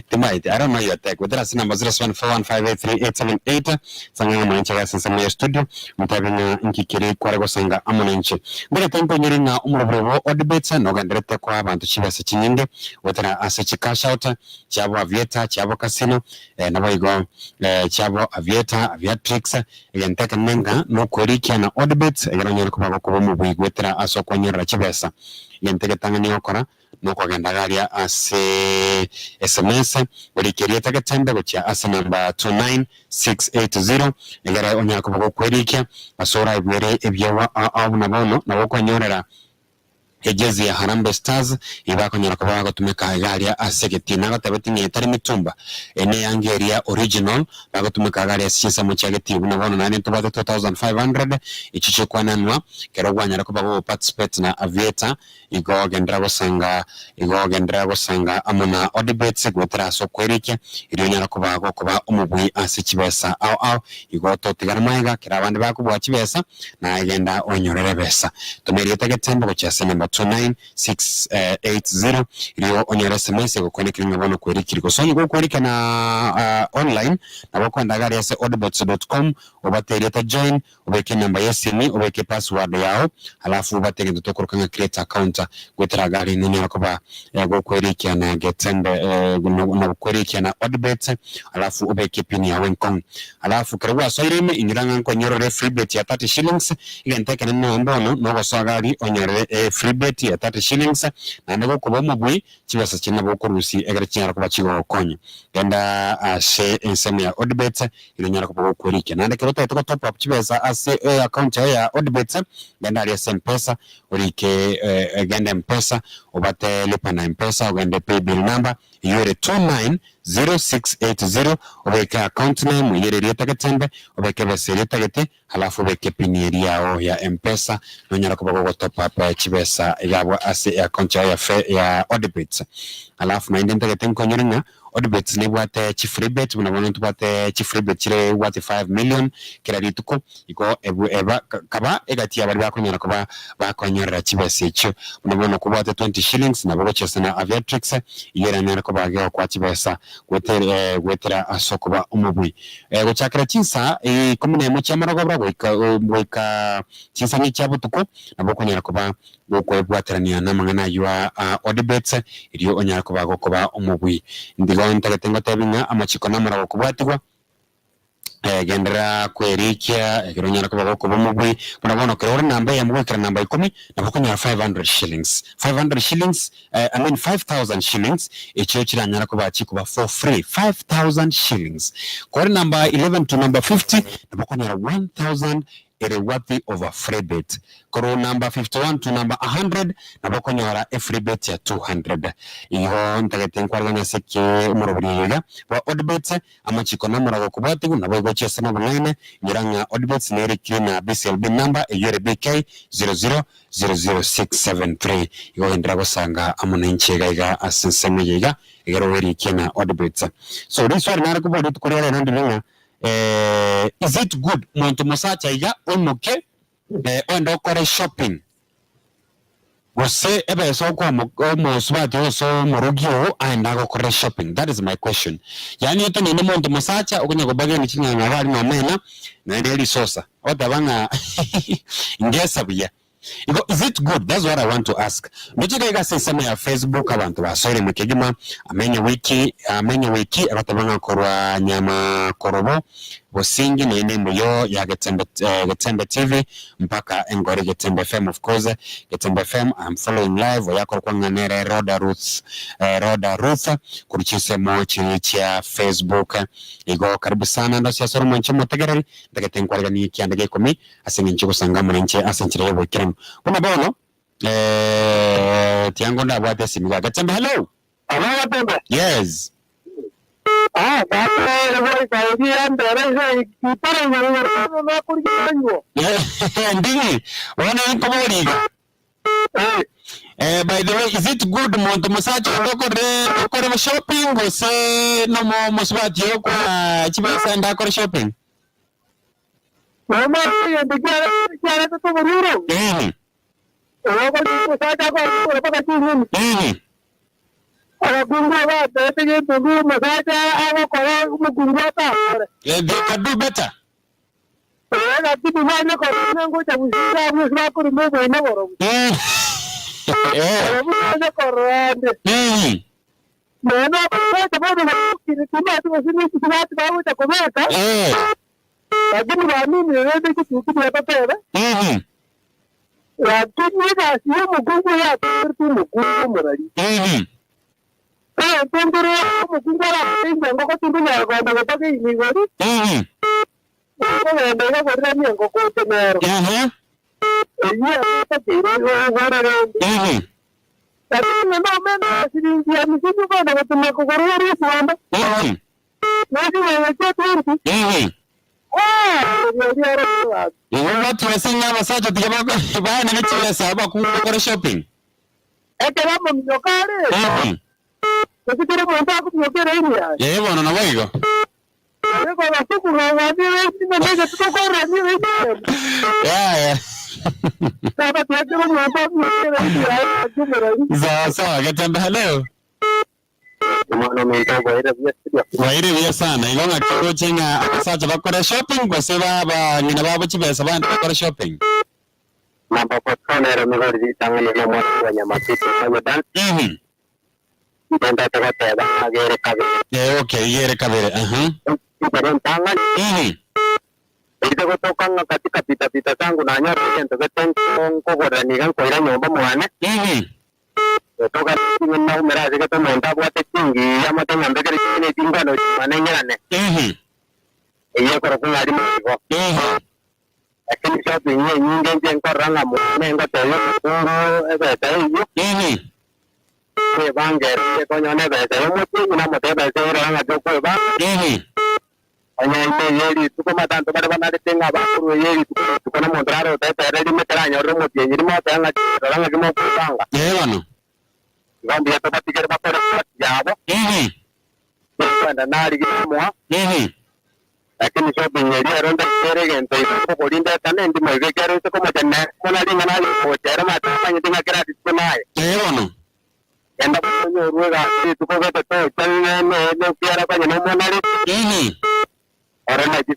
Speaker 1: Tonight, I don't know your tech. With us, number 0741583878. Sanga mwananchi ya sasa ya studio. Mtabina nkikiri kwa sanga amonanchi. Mbele tempo nyiringa umurobro Odibet no gandrete kwa abantu chibase chinyinde. Wotara asechi cash out. Chabo avieta, chabo casino. Nabo igo chabo avieta, aviatrix. Yanteka menga no korikia na Odibet. Yaranyoro kubago kubomu bwigwetera aso kwa nyora chibesa. Yanteka tangani okora. Nuko gandagaria ase SMS ulikirieta gatembe gocha ase namba 29680 egara onyako bako kwerikia asora ibere ebyewa au nabono naboko nyorera ejezi ya Harambee Stars ibako nyora kubaga tumeka garia asegeti nagatebeti nyetari mitumba ene yangeria original bago tumeka garia sisa muchageti nabono nani tubata 2500 ichiche kwa nanwa kero gwanyara kubago participate na avieta igo gendrago sanga amuna Odibet gwetera so kwerikia iri nyara kubago kuba umubwi asechibesa au igo totigara maiga kira abandi bako bwa chibesa na agenda onyorere besa tumerieta gatembo gocha namba number 29680 iliyo onyera SMS go connect linga bono kweri kiriko so go kweri na online na bako ndagari ya oddbets.com obatere ta join obeke number yesini obeke password yao alafu batege ndotokoroka create account gwetera gari nini yakoba go kweri na getembe na kweri na oddbets alafu obeke pin ya Wenkong alafu karwa so irime ingiranga ko nyorore free bet ya 30 shillings ile nteke nino mbono no gari onyore free bet ya 30 shillings na nego kuba mubwi kibasa kina bokurusi egere kinyara kuba kigo konye genda she enseme ya oddbets ile nyara kuba bokurike na ndeke roto to top up kibasa ase account ya oddbets genda ali M-Pesa urike genda M-Pesa obate lipa na M-Pesa ugende pay bill number yore 290680 obeke account name yere rieta gatembe obeke basereta gete halafu obeke piniri yao ya M-Pesa nonyara kuba go top up kibesa yabo ase account ya oddbets halafu na indenta gete nkonyoringa oddbets ni bwate free bet munabona tubate free bet kire wati 5 million kira rituko iko eba kaba egati abari bakonyera kuba bakonyera kibesa ekyo munabona kubate 20 shillings na bogo chesana aviatrix yera nera kuba gyo kwa kibesa gwetera asokuba umubwi gucakira kinsa komune mu cyamarago bwika kinsa ni cyabutuko nabo konyera kuba bwatterania namangana ywa oddbets iriyo onyara kuba umubwi ndigo ntagatengo tabinga amachiko namara kubwatigwa gendera kwerikia kironyara kuba umubwi munabona ko namba ya mubwikira namba 10 nabo konyera 500 shillings I mean 5000 shillings echo kiranyara kuba kikuba for free 5000 shillings kwa namba 11 to number 50 nabo konyera 1000 worthy of a free bet. Koro number 51 to number 100 nabako nyara a free bet ya 200. Iyo ntagete nkwaraganya seke umurobiriga wa oddbets amachiko namura go kubati nabo go chesa na online nyiranga oddbets nere kina BCLB number yore BK 0000673. Iyo endrago sanga amunenche gaiga asenseme yiga igero weri kina oddbets. So this one nara kubodi tukorera nandinga is it good muntu musacha iga omuke ondo kore shopping wose ebe so kwa mo swati so morogio aenda go kore shopping? That is my question. Yani yote ni muntu musacha okunya go bage ni chinya ngabali no mena na ndeli sosa otabanga ingesa bya. Is it good? That's what I want to ask. Ndochika sema ya Facebook abantu basore mukegima amenye wiki abatabanga korwa nyama korobo bosingi na nembo yo ya Getembe TV mpaka engore Getembe FM. Of course Getembe FM I'm following live yako kwa nganere Roda Ruth kurichise mochi cha Facebook igo karibu sana ndo sia soro mwancho motegereri ndagete nkwarga ni kiandage komi asenye nchiko sangamo nche asenchire yebo kiramo kuna bono tiango nda bwate simiga Getembe. Hello Getembe. Yes. Ndini wana nkoboriga by the way, is it good muntu musacha okore shopping ose no mo muswati yo kwa chibasa ndakore shopping? Mama ya ndikara to bururu oko musacha ko paka chini Agungwa tete tungu masacha awo ko mugungwa ta they can do better. Na tibu mwana ko nango cha musika musika ko remove ina woro mwana ko rande mwana ko ta bado kile tu wasini kuwatu bawo ta komeka lakini wani ni rende kitu ya papera lakini na sio mugungwa ya tu mugungwa mrali tunduru mukungara pinga ngoko tunduru ngoko ndagotake imigori ngoko ndega gorra ni ngoko temero iya tatiro gorra tatiro no mena siringi ya misimu kwa ndagotuma kogorra ri swamba nadi wewe tatu watu wasenga basacho tikabako bana nichile saba kukora shopping ekela mnyokare Kekere monta ko nyokere iria. Bwana na waigo. Ko la suku na wadi ni mega to ko ra ni. Sawa gatamba leo.
Speaker 2: Mwana mtogo
Speaker 1: Waire vya sana igonga kiro chenga asacha bakora shopping kwa seba ngina babo chibesa bandi bakora shopping.
Speaker 2: Mambo kwa kona era migori tangani na mwana wa nyama kitu kwa dan. Ndenda toka agere kabere.
Speaker 1: Okay, yere kabere.
Speaker 2: Pero tangani. Ito ko tokanga katika pita zangu na nyoro kento ketengo ngogora nigan koira nyomba mwana. Toka na umera zika to monta bwate kingi ya mata ngambe kere kine tingano manengerane. Iyo ko ko ngari mo. Lakini shopping nyingi nje nkoranga mo nengo toyo ko ebe tayo. Ke banger ko nyone be tayo mo ti na mo te be tayo ranga ko ba. Anya yeri tuko matanto bada bana tenga ba kuru yeri tuko na mondraro te tere di metera nyoro mo ti nyiri mo tanga ranga kimo panga.
Speaker 1: Wano.
Speaker 2: Ngambi ya toba tigere ba pora jabo. Kwenda nari gimo. Lakini shopping yeri ronda tere gente ko bolinda tane ndi mo igero ko mo tane mo nali ngana ko tere ma ta nyi tinga kera disco nae.
Speaker 1: Wano.
Speaker 2: Enda ko nyoro ga tuko ko to tane no kiara pa nyino mo nali.
Speaker 1: Thank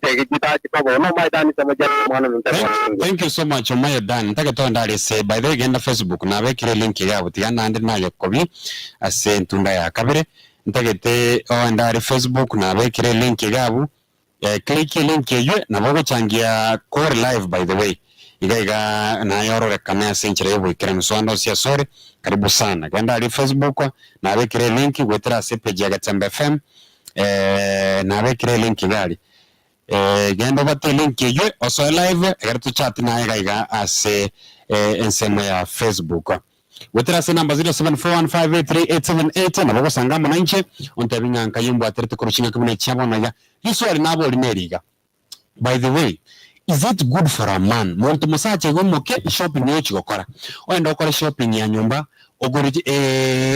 Speaker 1: you so much Omaya Dan. Ntaka to ndali se by the way genda Facebook na bekire link ya buti yana andi nayo kobi ase ntunda ya kabere ntaka te ndali Facebook na bekire link yabu click link yeyo na bogo changia core live by the way igaiga na yoro rekana senchire yebu ikira mswando sia sore karibu sana genda ali Facebook na bekire link wetera se page ya Gatembe FM na bekire link gali genda bate link yeyo oso live egertu chat na igaiga ase ensemo ya Facebook wetera se number 0741583878 na bogo sangama na inche ontabinya nkayimbo aterete kurushinga kumune cyabona ya yiswali nabo lineriga. By the way, is it good for a man muntu musache gomoke shopping yechi gokora wenda okora shopping ya nyumba ogore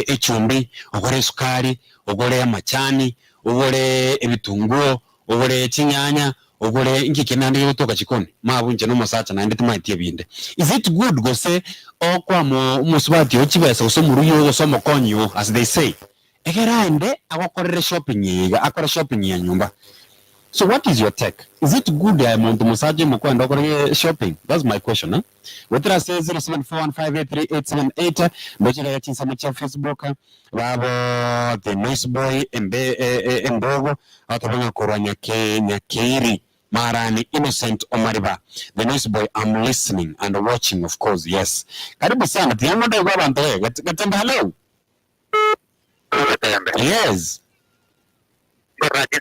Speaker 1: echumbi ogore sukari ogore amachani ogore ebitunguo ogore chinyanya ogore ingike nandi yotoka chikoni mabunje no musacha nandi tumatie binde. Is it good go say okwa musubati ochibesa usomuru somo konyo as they say egerande agokorere shopping yiga akora shopping ya nyumba. So what is your take? Is it good muntu musaje mukwenda okora shopping? That's my question. Wetera say 0741583878 mbojira ya chinsamo cha Facebook babo the nice boy embogo atabanga koranya Keiri Marani Innocent Omariba. The nice boy, I'm listening and watching, of course. Yes. Karibu sana. Tiyango ndio kwa bantoe. Gatembe hello. Yes. Okay.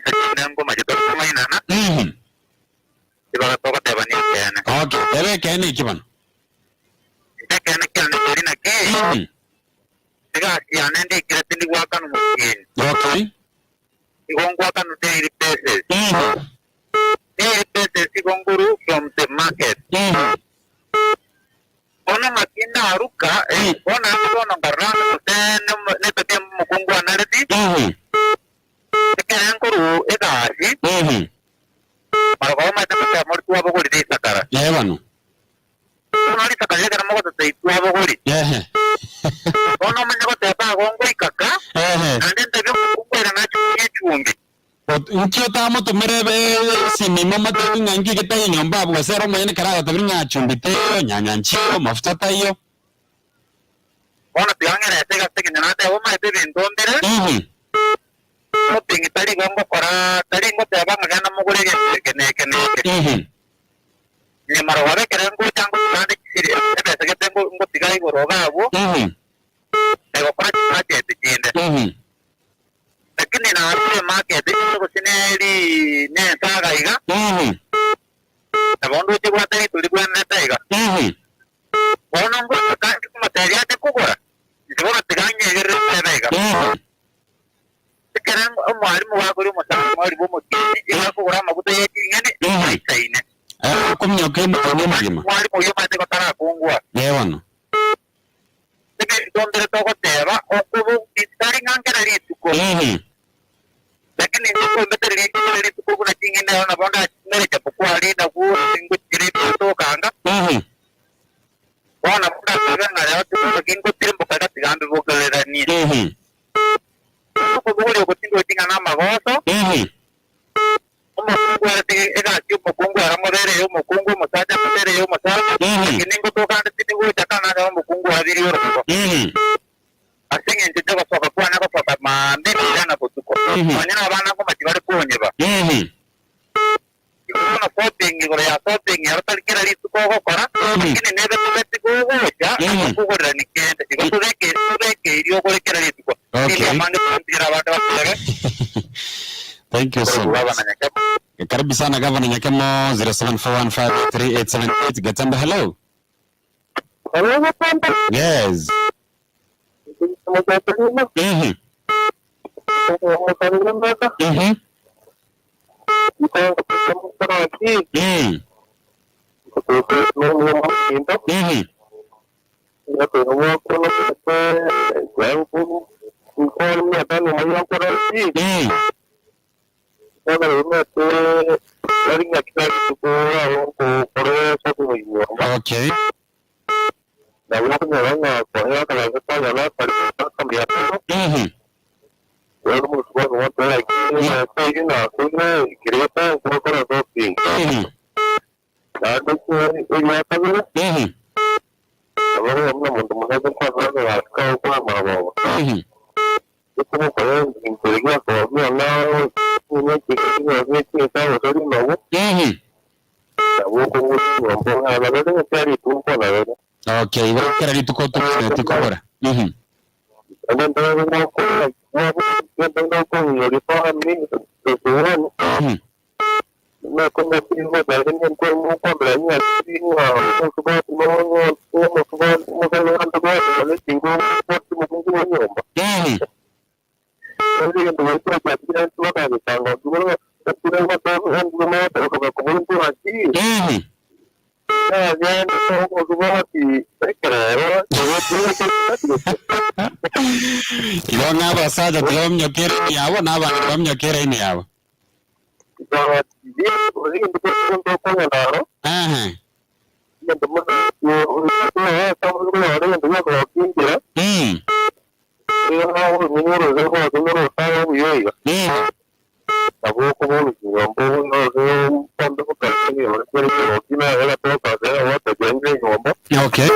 Speaker 1: Ebe kene kiban. Okay.
Speaker 2: Sigonguru from the market. Ona makinda haruka ona ona baranga tena nepetia mukungu analeti. Sikanguru edasi. Para kau macam macam mortu apa kau di sakara.
Speaker 1: Ya bano.
Speaker 2: Ona di sakara kana mo to itu apa kau di. Ona menjaga teba gongo ikaka. Ande tebe mukungu era na chumbi.
Speaker 1: Nkyo tamo tumere sinimo mate ngangi kita nyomba bwasero mwene karaga tabinya chumbite nyanya nchiko mafuta tayo
Speaker 2: ona tiangere tega tega nate o mai tebe ndondere o tingi tari gongo kora tari ngo teba ngana mugure kene ni marware kerengo chango tande kiri ebe sege tengo ngo tigai goroga abo ego kora chate tinde lakini na wale market ndio kusineli ne saga iga abondo chibwa tani tulikuwa na taiga bona ngo kandi kuma tayari ate kugora ndibona tiganye gere taiga tikarang mwalimu wako uri musanga mwalimu mutini ira kugora mabuto yekingane saine
Speaker 1: kumyo kemo mwalimu
Speaker 2: yo mate ko tara kungwa
Speaker 1: yewano
Speaker 2: tike donde toko teba okubu itari ngangera rituko lakini niko mbeteri rituko kuna chingine na bonda nere chapokuwa ali na ku singu chiri to kanga leo tukingo tirimbo kada tigambe bokelani ko bole ko tindo tinga na magoso umukungu era tio mukungu era modere yo mukungu musaja modere yo musaja kiningo to kada tiningo chakana na mukungu adiri yo asenga ndio kwa sababu kwa nako kwa mambe na kutuko manyana bana ko matibare konye ba una shopping ya shopping ya tal kira litu ko kora kini nebe to beti ko ja ko ko rani kente ko to de ke rio ko kira litu ko ile mande pantira watu wale.
Speaker 1: Thank you so much. Karibu sana Governor Nyakemo 0741538878. Gatamba, hello.
Speaker 2: Hello
Speaker 1: Yes. Okay. Okay, igual que era tuko bora. Ilo ngaba sada tuomnyo kere ni awo naba tuomnyo kere ni awo. Okay.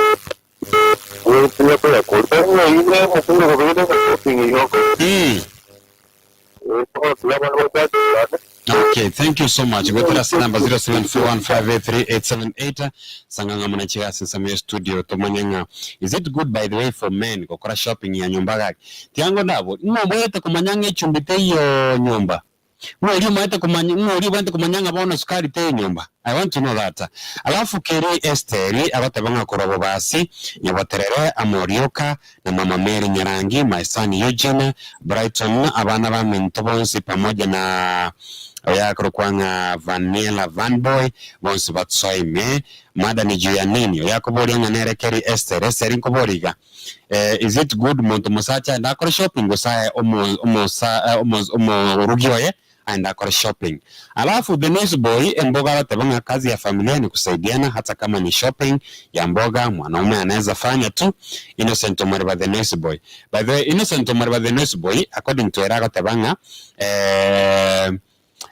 Speaker 1: Okay, thank you so much. Go to the number 0741583878. Sanganga manachiga sesame studio tomanyanga. Is it good by the way for men kokora shopping ya nyumba gaki? Tiango nabo, mwete kumanyanga ichumbite iyo nyumba. Mwete kumanyanga bona sukari te nyumba. I want to know that. Alafu kere Esteri abatabanga korobo basi nyabaterere Amorioka na Mama Mary Nyarangi, my son Eugene Brighton, abana ba mentobonsi pamoja na oyakro kwanga Vanilla Vanboy bonsi batsoime mada ni juu ya nini oyako bori nganere kere Esteri nkoboriga. Is it good monto musacha ndakora shopping usaye omo rugiwaye aenda kwa shopping. Alafu the next boy mboga watabanga kazi ya familia ni kusaidiana hata kama ni shopping ya mboga mwanaume anaweza fanya tu. Innocent Omariba the next boy. By the way, Innocent Omariba the next boy according to Eraga tabanga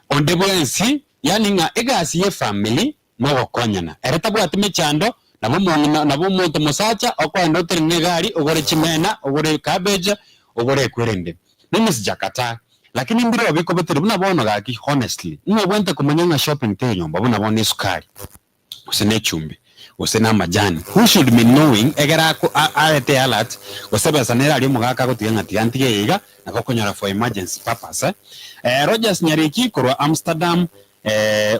Speaker 1: ondeboensi yani nga egasi ye family no konyana. Eretabu atime chando nabo muntu musacha okwenda utirine gari ogore chimena ogore cabbage ogore kwirende. Mimi sijakata. Lakini mbiri wabiko beteri bunabona gaki honestly mwente kumanyanga shopping te nyomba bunabona sukari usene chumbi usene majani. Who should be knowing egera ko arete alert wasaba sanera ali mugaka ko tianga tiantige yiga nakokonyara for emergency purpose. Rogers Nyariki kurwa Amsterdam,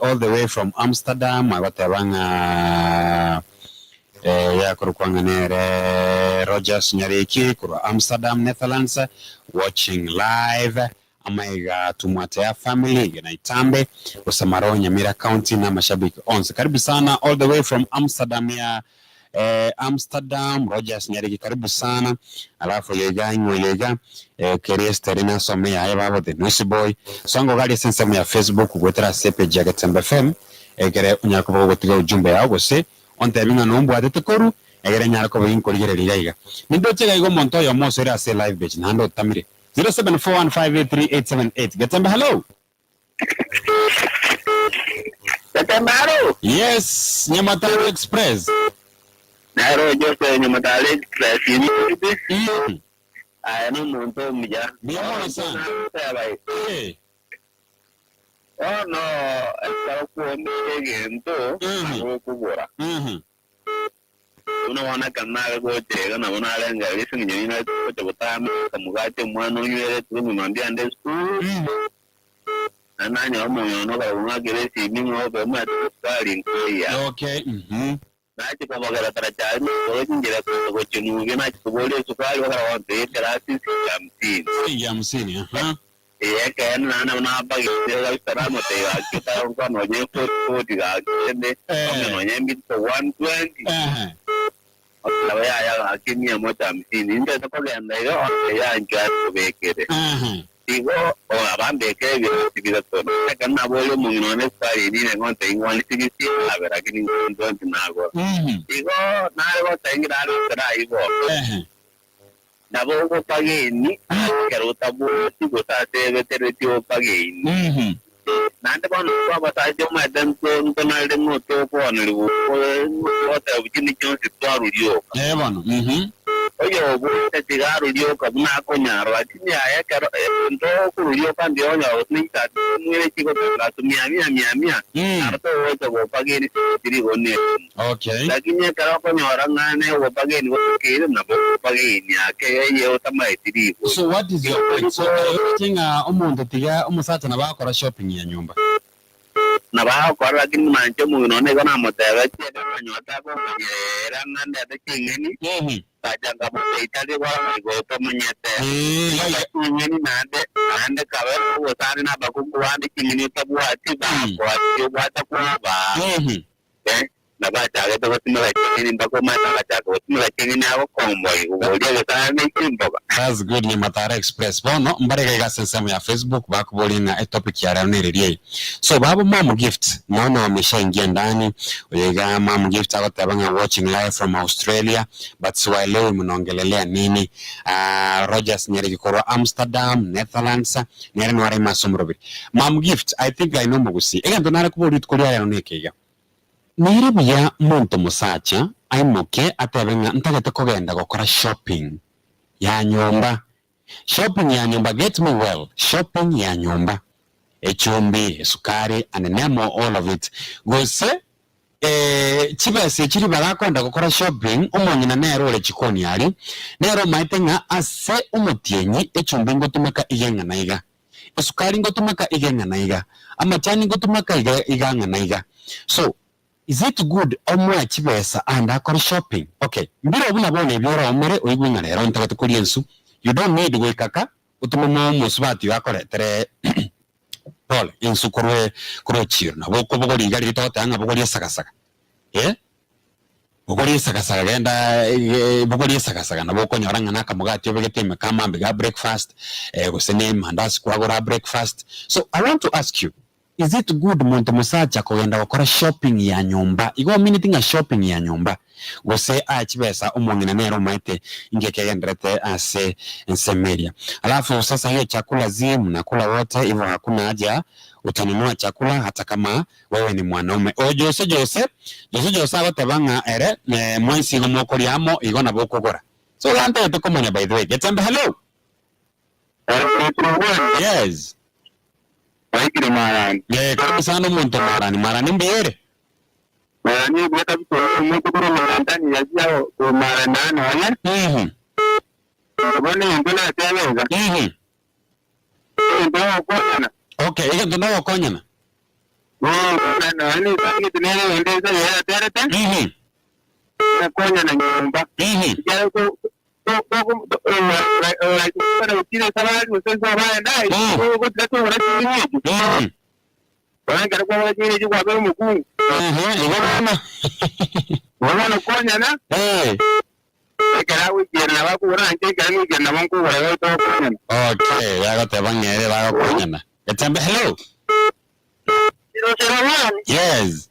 Speaker 1: all the way from Amsterdam abatabanga ya kurukwanga nere Rogers Nyariki kurwa Amsterdam Netherlands watching live. Amaiga Tumwatea family na Itambe Usamaro Nyamira County na mashabiki onse. Karibu sana all the way from Amsterdam ya Amsterdam. Rogers Nyariki karibu sana. Alafu yega Keria Sterina some ya babo the Noisy Boy. Songo gali sensemu ya Facebook gwetera sepe Gatamba FM. Kere unyakubo gwetiga ujumbe yao gose. Onte binga nombu adetekoru egere nyara ko bin korigere riga nindo chega igo monto yo mo sera se live page nando tamire 0741583878 Gatembe hello
Speaker 2: Gatembaro
Speaker 1: yes Nyamatare Express
Speaker 2: Naro Jose Nyamatare Express ini no monto mija
Speaker 1: biamo sana eh
Speaker 2: oh no estaba jugando gento algo kubora una wana kanara go tega na wana lenga lisi nyina ko tobotama kamugate mwana yere tu mumambia ande school ananya omo no ba una gere si mingo be ma tsari nkoya
Speaker 1: okay
Speaker 2: na ti ko magara tarachari ko njira ko chinu gena ko bole sukari wa wante terasi
Speaker 1: hamsini
Speaker 2: kan na bagi dia taramo te kita ko no je ko diga kende no nyembi to 120 la ya akini mo tamsini ndio to genda yo ya nja ko bekere digo o abambe ke biga to kana bolo mo no ne sai ni ne ngonte ingwali sigisi la vera kini ndo nago digo na go tengira ra igo Nabo ko pagini, karo tabo sigo sa veteretio pagini. Nante ba no ba sa jo madan to na le mo to ko anulu ko ta bikini chon si to arudio.
Speaker 1: Bano.
Speaker 2: Oyo bu te tigaru dio ka na ko nyaro atini aya karo ndo ko rio kan dio nya ni ta ni chi ko ta tu mia. Arto wo to ko pagini tiri one.
Speaker 1: Okay.
Speaker 2: Lakini karo ko nyora ngane wo pagini wo ke na bo pagini ake ye ta mai tiri.
Speaker 1: So what is your point? So tinga omuntu tiga omusata na bakora shopping ya nyumba.
Speaker 2: Na ba ko lakini manje mu no ne kana motega che ka nyota ko era ngande ta kingeni. Kajanga mo itali wa go to munyete. Kingeni nande kawe wo tani na ba ku andi kingeni ta bua ti ba ko ti wa ta ko ba. Na ba ta ga to timela kingeni ba ko ma ta ga ko timela kingeni awo komboy wo dia ta ni kimbo.
Speaker 1: That's good ni Matare Express. Bono mbare ga sensemu ya Facebook ba kuboli na topic ya raneririe. So babu mom gift naona wameshaingia ndani. Oyega mom gift akotabanga watching live from Australia but swahili mnaongelelea nini? Rogers nyeri ko Amsterdam, Netherlands, nyeri nwari masomrobiri. Mom gift I think I know mugusi. Ega ndonara kuboli tukolia ya nonekega. Niribiya muntu musacha aimoke atabenga ntagete kogenda gukora shopping ya nyumba. Shopping ya nyumba, get me well. Shopping ya nyumba. Echumbi, sukari, and nemo all of it. Gose chibese chiri bagakonda gukora shopping umonyina nero le chikoni yali. Nero maitenga ase umutienyi echumbi ngotumaka igenga naiga. Sukari ngotumaka igenga naiga. Amachani ngotumaka iganga naiga. So is it good omwa chibesa and akora shopping? Okay. Mbira obuna bone byora omere oyigwinga rero ntagate kuri ensu. You don't need wekaka utumo musubati yakore tere pole ensu kurwe chirna boko bogori gari tote anga bogori sakasaka. Bogori sakasaka genda bogori sakasaka na boko nyoranga naka mugati obegete kama mbiga breakfast gusene mandasi kwagora breakfast. So I want to ask you, is it good muntu musacha kugenda gukora shopping ya nyumba? Igo minute nga shopping ya nyumba. Gose achibesa umongina nero maite ingekegendrete ase ensemeria. Alafu sasa hiyo chakula zimu nakula wote hivyo hakuna haja utanunua chakula hata kama wewe ni mwanaume. Jose wote banga ere mwensi ngomokori amo igona bokogora. So lante yotoko mwenye by the way. Gatembe hello. Yes.
Speaker 2: Waikiri marani.
Speaker 1: Karibu sana muntu marani mbere.
Speaker 2: Marani bweta bito muntu kuro marandani ya jao marandani wanya. Bone ndola tebeza. Ndo konyana.
Speaker 1: Okay, hiyo ndo konyana.
Speaker 2: Nani tangi tunele ndeza ya terete. Na konyana nyumba. Ya ko para utile sabari usenza baya ndai. Ko tatu wala Wana karo kwa wajini juu kwa bero mkuu. Wana konyana. Kala wikenda wako wana kala wikenda wangu wala to konyana.
Speaker 1: Okay, yago te bangere bago konyana. Gatembe hello.
Speaker 2: Yes.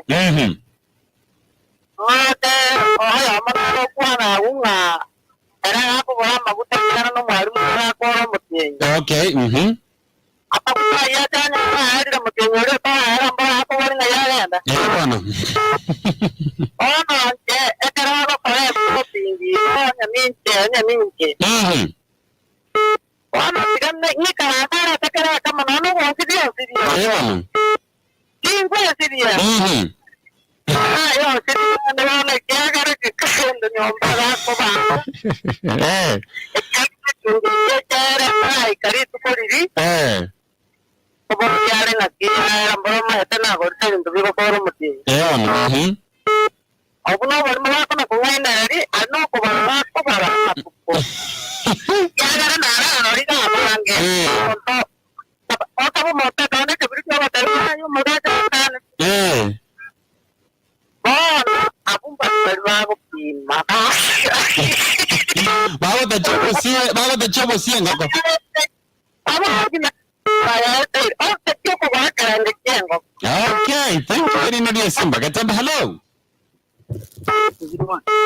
Speaker 1: Yes.
Speaker 2: Ate oya mana kwana unga era hapo bora kutekana no mwalimu wako mutenga.
Speaker 1: Okay,
Speaker 2: Apa kaya tanya hadi mutenga ile pa era mbona hapo wali na yale.
Speaker 1: bwana.
Speaker 2: Ona etera ba pare pingi. Nya minche. Ona tiganne ni kana takara kama nano wasidia.
Speaker 1: Bwana.
Speaker 2: Tingo yasidia. Yo sidia ndona kiagara kikendo nyomba hapo ba. Ekara ai karitu polisi. Como ya en aquí era broma de tena gorta en tu vivo por muti.
Speaker 1: Bwana.
Speaker 2: Alguna broma con la nari, ano ko ba ko para. Ya era nara ahorita hablando. Otra mota con que brilla va a tener un moda de Abun bago mata.
Speaker 1: Baba da chabo si ngako. Okay, thank you very much, Simba. Gatamba, hello.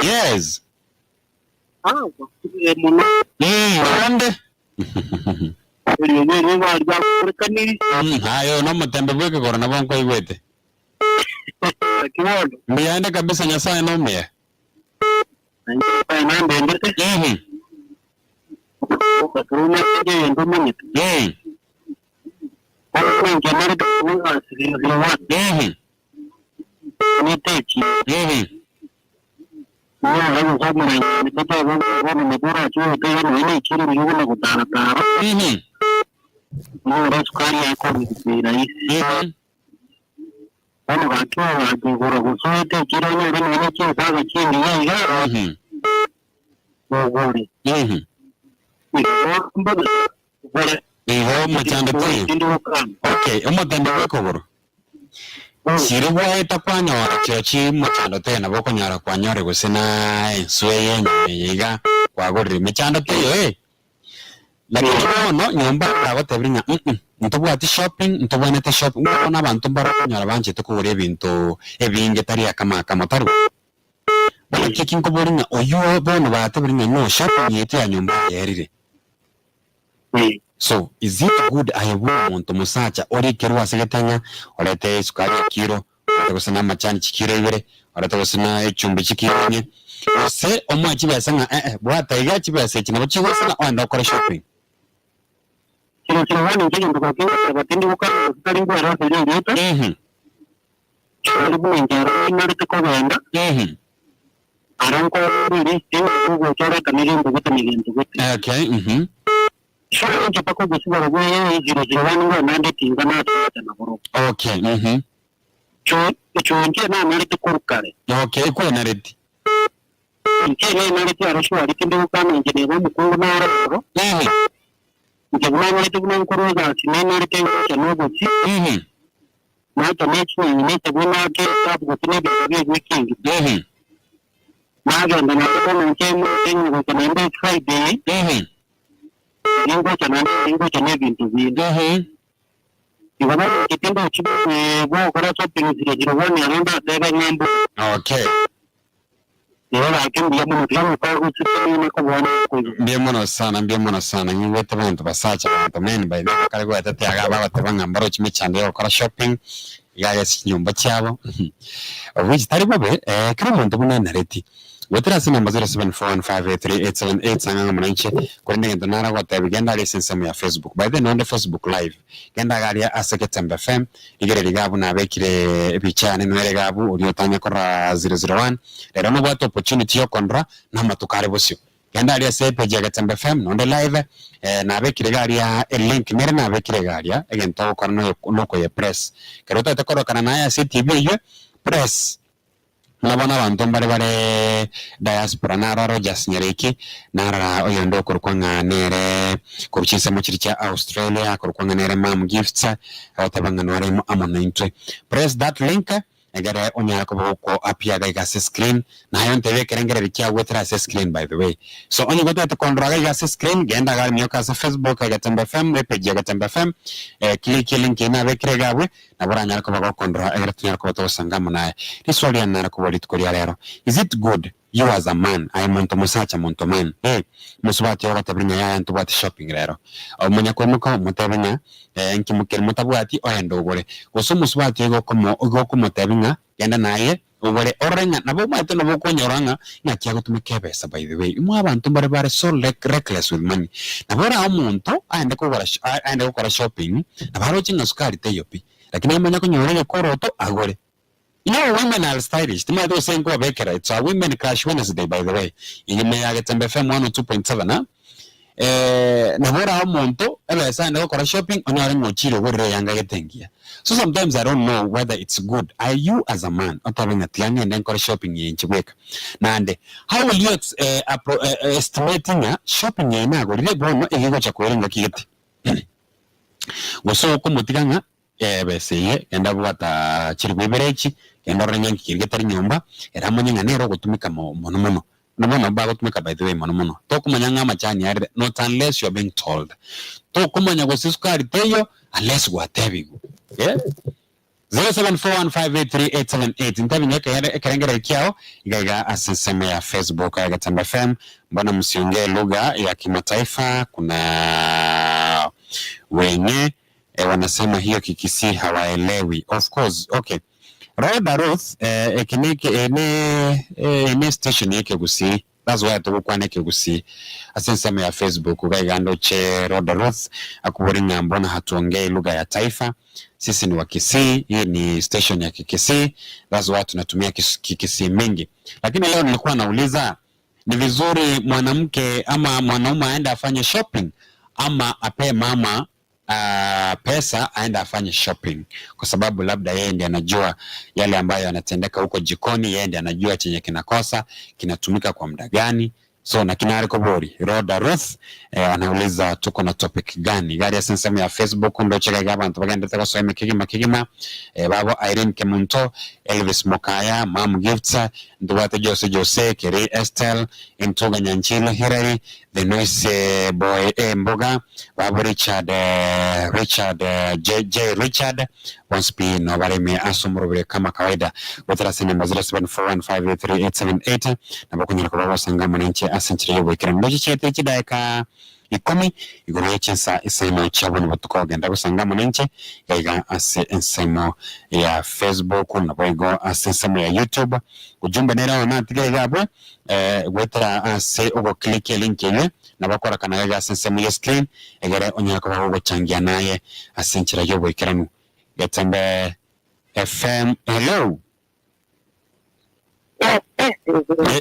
Speaker 1: Yes. Ande. Hayo no mutembe bweke korona bonko igwete. Mbiyaende kabisa Nyasaye no mye. Okay, umutende wekogoro. Siriwa itakwanya wachochi mchando tena boko nyara kwanyore gusina ensweye nyiga kwagorire mechando teyo lakini no nyomba abatebrinya ntobwati shopping ntobwanete shopping ngona abantu baranyara banje tukure bintu ebinge tari akama taru bana checking ko borinya oyo bono batebrinya no shopping yete ya nyomba yerire. So, is it good ayabu muntu musacha ori kerwa segetanya orete sukari kiro orete machani chikiro ibere orete echumbi chikiro nye se omwa chibasanga bwata iga chibase china bachigosana onda okora shopping
Speaker 2: Kiro wani ngiye ndukakira batindi bukara kali ngwara sije ngito ari bunjara inari tukobenda aranko biri ngo chora kamiri nduguta migendu gute.
Speaker 1: Okay.
Speaker 2: Shaka chapako gusubira gwe zirozirwani ngo nande tinga na tana boro.
Speaker 1: Okay.
Speaker 2: Cho nje na nari tukurukare.
Speaker 1: Okay, ko nareti.
Speaker 2: Nje nari arashwa ari kindi bukana nje nebo mukungu na araro. Nje nari tukuna nkoroza sine nari tengo cyanogo ci. Na tamechi ni tebuna ke tabu tine bibi weekend. Naga ndana tukuna nje tengo kanende Friday. Ingo chana bintu bintu. Ibana kitendo chibu bo kora shopping zile wani aronda tega nyambo.
Speaker 1: Okay.
Speaker 2: Yora akimbi yamu mutlamu kwa usitani na kubwana kuzi.
Speaker 1: Mbiamono sana. Nyingwete bantu basacha bantu meni by the kale gwa tete aga baba tebanga mbaro chimichande kora shopping. Yaya nyumba cyabo. Which tari babe kiri muntu buna nareti. Wetera sina mazira 741583878 sanga mwananchi kwende ngendo nara kwa tabi genda lisense mu ya Facebook by the on the Facebook live genda gali ya Aseketembe FM igere ligabu na bekire ebichane nwere gabu uliotanya kora 001 lero no bwato opportunity yo konra na matukare bosyo genda ali ya page ya Ketembe FM no live na bekire gali ya link mere na bekire gali ya egento korno noko ye press kero to tekoro kana na ya CTV ye press nabona abantu bare diaspora nara Rogers Nyereki nara oyondo kurkwanga nere kuruchisa mu kiri cya Australia kurkwanga nere mam gifts abatabanga nare mu amanintwe press that link egere onyara ko apia ga screen na yon tv kerengere rikia wetra screen by the way so onye goto to kondra ga screen genda ga mioka sa Facebook ga Gatembe FM page ga Gatembe FM click link ina vekre gawe na bora nyara ko kondra egere nyara ko to sangamo naye risoli anara ko boli tukoria lero. Is it good you as a man I monto musacha monto man musubati ora tabrinya ya ntubati shopping lero omunya kwemuka mutabinya enki mukere mutabwati oyendo gore goso musubati ego ko mutabinga yenda naye ubore orenya nabo mate no konyoranga ngakya gutumike pesa by the way imwe abantu bare so reckless with money nabora omuntu aende ko shopping nabaro chinga sukari teyopi lakini amanya konyoranga koroto agore. You know, women are stylish. The matter saying go back right. So women crash Wednesday, by the way. You may get Gatembe FM 102.7, huh? Nabora monto, ela sa ndo ko shopping, onare mo chiro go re yanga getengia. So sometimes I don't know whether it's good. Are you as a man otaving atianga and then ko shopping ye nchibweka. Nande, how will you estimating shopping ye na go re bono egigo cha kwerenga kigeti. Woso ko mutiganga beseye enda bwata chirweberechi enda renyangi kirgetari nyumba era monyanga nero gutumika mono no ba gutumika by the way mono to kumanyanga machani are not unless you are being told to kumanya gosisukari teyo unless watebigo 0741583878 ntabinyeke ekerengere kiao igaga asenseme ya Facebook ya Gatembe FM mbona msiongee lugha ya kimataifa kuna wenye wanasema hiyo kikisi hawaelewi. Of course, okay. Roda Ruth, ekinike ene station yake gusi. That's why tukukwane ke gusi. Asensema ya Facebook ugaiga che Roda Ruth akuboringa mbona hatuongei lugha ya taifa. Sisi ni wa Kisii, hii ni station ya Kisii. That's why tunatumia Kisii mingi. Lakini leo nilikuwa nauliza ni vizuri mwanamke ama mwanaume aende afanye shopping ama ape mama pesa aenda afanye shopping kwa sababu labda yeye ndiye anajua yale ambayo yanatendeka huko jikoni, yeye ndiye anajua chenye kinakosa kinatumika kwa muda gani. So na kinari kobori Roda Ruth anauliza tuko na topic gani gari ya sensema ya Facebook ndo cheka gaba ntubagenda teko so kigima babo Irene Kemunto, Elvis Mokaya, Mam Gifts, Nduwate Jose Keri Estelle, Intuga Nyanchilo Hirari, The Noise Boy Mboga, babo Richard J Richard once be nobody me asumurubire kama kawaida wetara sinema 0741583878 na bakunyira kwa baba sangama n'inche asenchire yo bwekera ndoje chete chidaika 10 igoro chensa isemo chabone batuko genda busangama n'inche yaiga ase ensemo ya Facebook na boigo ase ensemo ya YouTube ujumbe nera na tigaiga bwe wetara ase ugo click link ile na bakora kana yaiga ase ensemo ya screen egere onyira kwa baba changia naye asenchire yo bwekera Gatembe FM. Hello.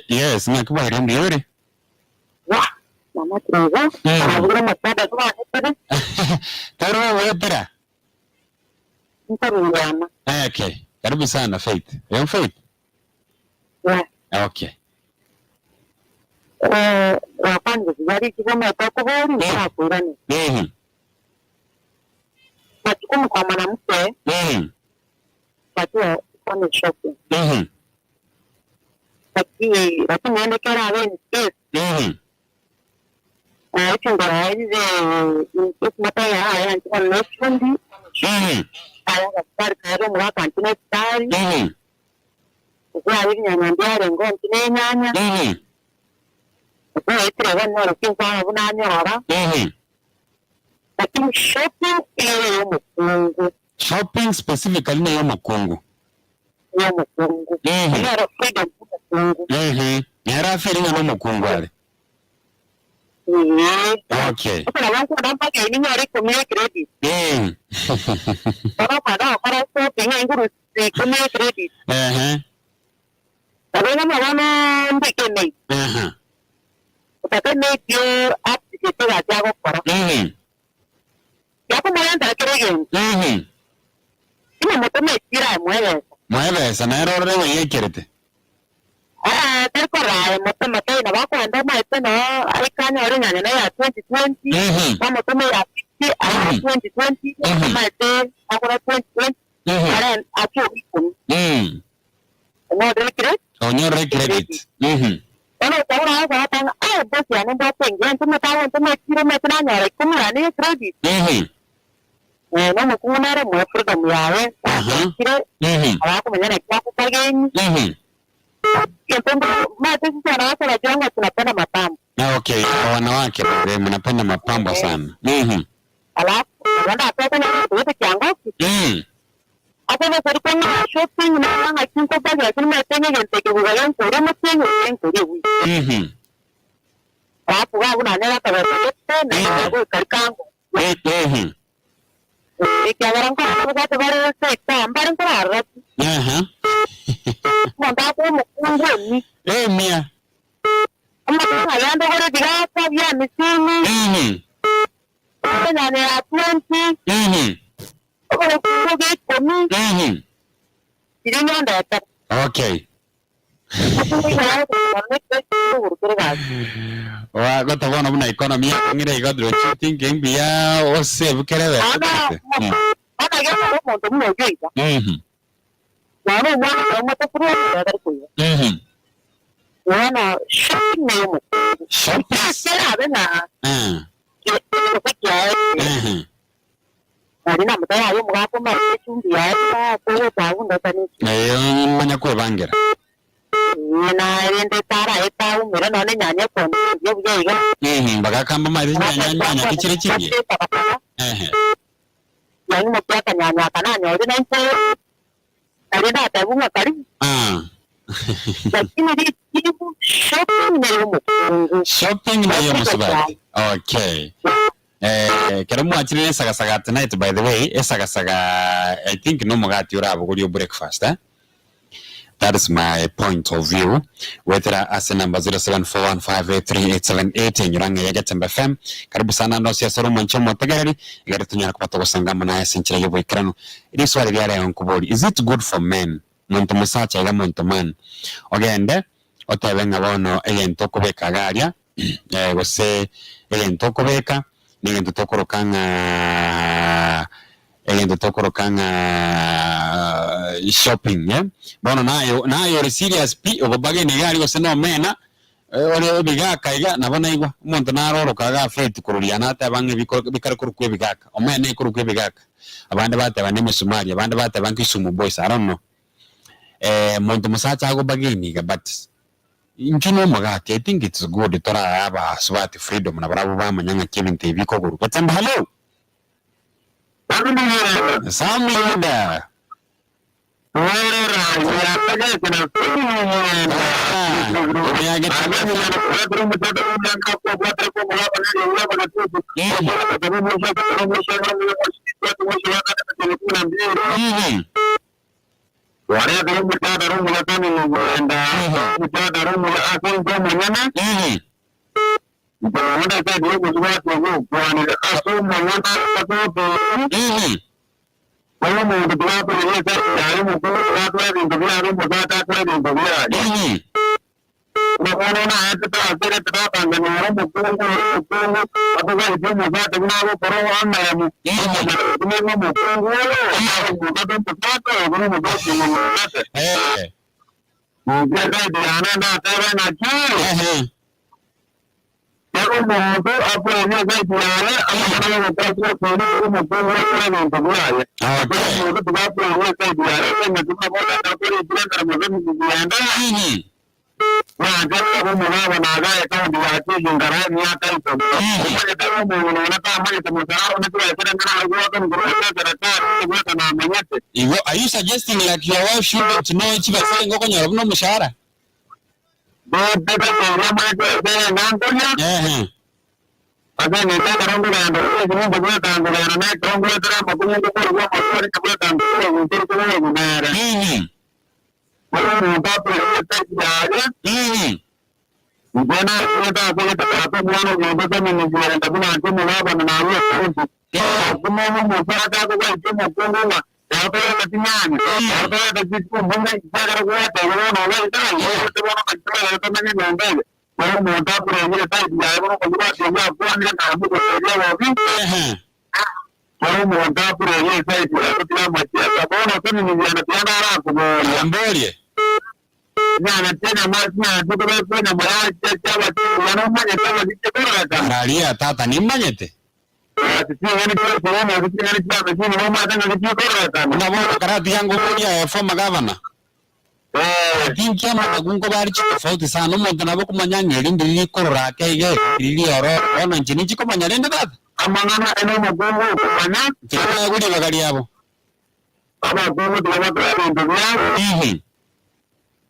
Speaker 1: Yes, nakuwa ndio yule. Mama Treva. Abura matada kwa hapa. Taro wewe. Ntaruana. Okay. Karibu sana Faith. Wewe Faith? Yeah. Okay. Rapanga zari kama takubali na kurani. Como kwa mwanamke watu wana shopping lakini ende kera awe chungara hizi mata ya haya nchukua nofundi haya kaskari karo mwa kantine stari kwa hivi nyanyambia rengo ntine nyanya kwa hivi wani wala kinsa wana nyora lakini shopping ile mukungu shopping specifically na mukungu yara freedom mukungu yara freedom na mukungu ale okay kuna watu wanapa kaini nyari kumia credit para shopping nguru kumia credit sabena mwana ndikene utakene pio app kitoa jago para Yapo mwanda kirege. Ina motome tira mueve sana error de yekerete. Terkora motome na bako anda maite no aikanya orinya na ya 2020. Kama motome ya 50 2020 maite akora 2020. Karen acho ikun. Onyore credit.
Speaker 2: Ono taura hapa tanga bosi anaenda pengen tumetawa kilomita nyara kumara ni credit. No mukuna mo program yawe. Alafu mwenye kwa kupageni. Kipendo mate sana sana jonga tunapenda mapambo.
Speaker 1: Okay, wanawake mnapenda mapambo sana.
Speaker 2: Alafu wanda pesa na wote kiango. Apa na serikali na shopping na na kinko baga kuna tenge gente ke bugalan kore mtengo kore wi. Alafu una nela para na go karkango. Ikiaran ko apa ka bare se ambaran ko arra. Monta ko mo kunni.
Speaker 1: Mia.
Speaker 2: Amma ka yando gore diga ka ya misini. Na ne atlanti.
Speaker 1: Okay. Wa gota bona buna economy ngira igodro thinking bia o save kerebe.
Speaker 2: Ana ya ko mo to mo geita. Wana mo to pro dar ko. Wana shopping mo. Shopping sala na. Marina mtaya yo mwapo mari chumbi hapa kwa sababu ndo tani.
Speaker 1: Manya ko bangira.
Speaker 2: Na rende tara eta umira none nyanya ko yo byo.
Speaker 1: Bagakamba mari nyanya kichire kinye.
Speaker 2: Yang mo kwa nyanya kana nyori na nse. Ari da ta bunga kari. Lakini ni shopping na yo
Speaker 1: musabati. Okay. Keramu achire saga tonight by the way saga I think no mugati urabo kuri breakfast that is my point of view whether as number 0741583878 nyuranga ya Gatembe FM karibu sana ndo sia soro moncho motegereri igari tunyara kupata gusangama na yasinchira yo boikrano iri swali ryari yankubori is it good for men muntu musacha ila muntu man ogende otebenga bono egento kubeka garia gose egento kubeka Nigendo tokorokanga shopping bono nayo serious pi obage ni gari gose no mena ole bigaka iga nabona igwa umuntu naroroka ga fete kururia nata bange bikara kurukwe bigaka omene kurukwe bigaka abandi bate bane musumari abandi bate banki sumu boys I don't know muntu musacha go bagini ga but Inchino magati, I think it's good. Tora aba swati freedom na bravo ba manyanga Kevin TV ko guru. Katsamba hello. Sami yada.
Speaker 2: Wale kama mtata roho mlatani ngenda mtata roho mlatani kwa mwana Bwana kwa ndio mzwatu kwa ni aso mwana kwa Wala mo ndio kwa ni sasa ya mo kwa kwa ndio kwa roho mtata kwa ndio kwa Bwana na hata asere tata ngani roho mkuu hapo kwa ndio mtata kuna kwa roho ana ya mo
Speaker 1: Are you suggesting like your wife should know each other saying go kwenye no mshahara?
Speaker 2: na tena masina tukule kwena mara chaba wana manya kama ditekora
Speaker 1: aralia tata ni manyete unabona karati yangu ya former governor kinkiama nagungo bari tofauti sana umuntu nabo kumanya rindi likorora kege lilioro ona nchini chiko manya rende tata
Speaker 2: amangana eno magungo kumanya
Speaker 1: chama gudi bagari yabo
Speaker 2: aba gungo tuwabara ndo ya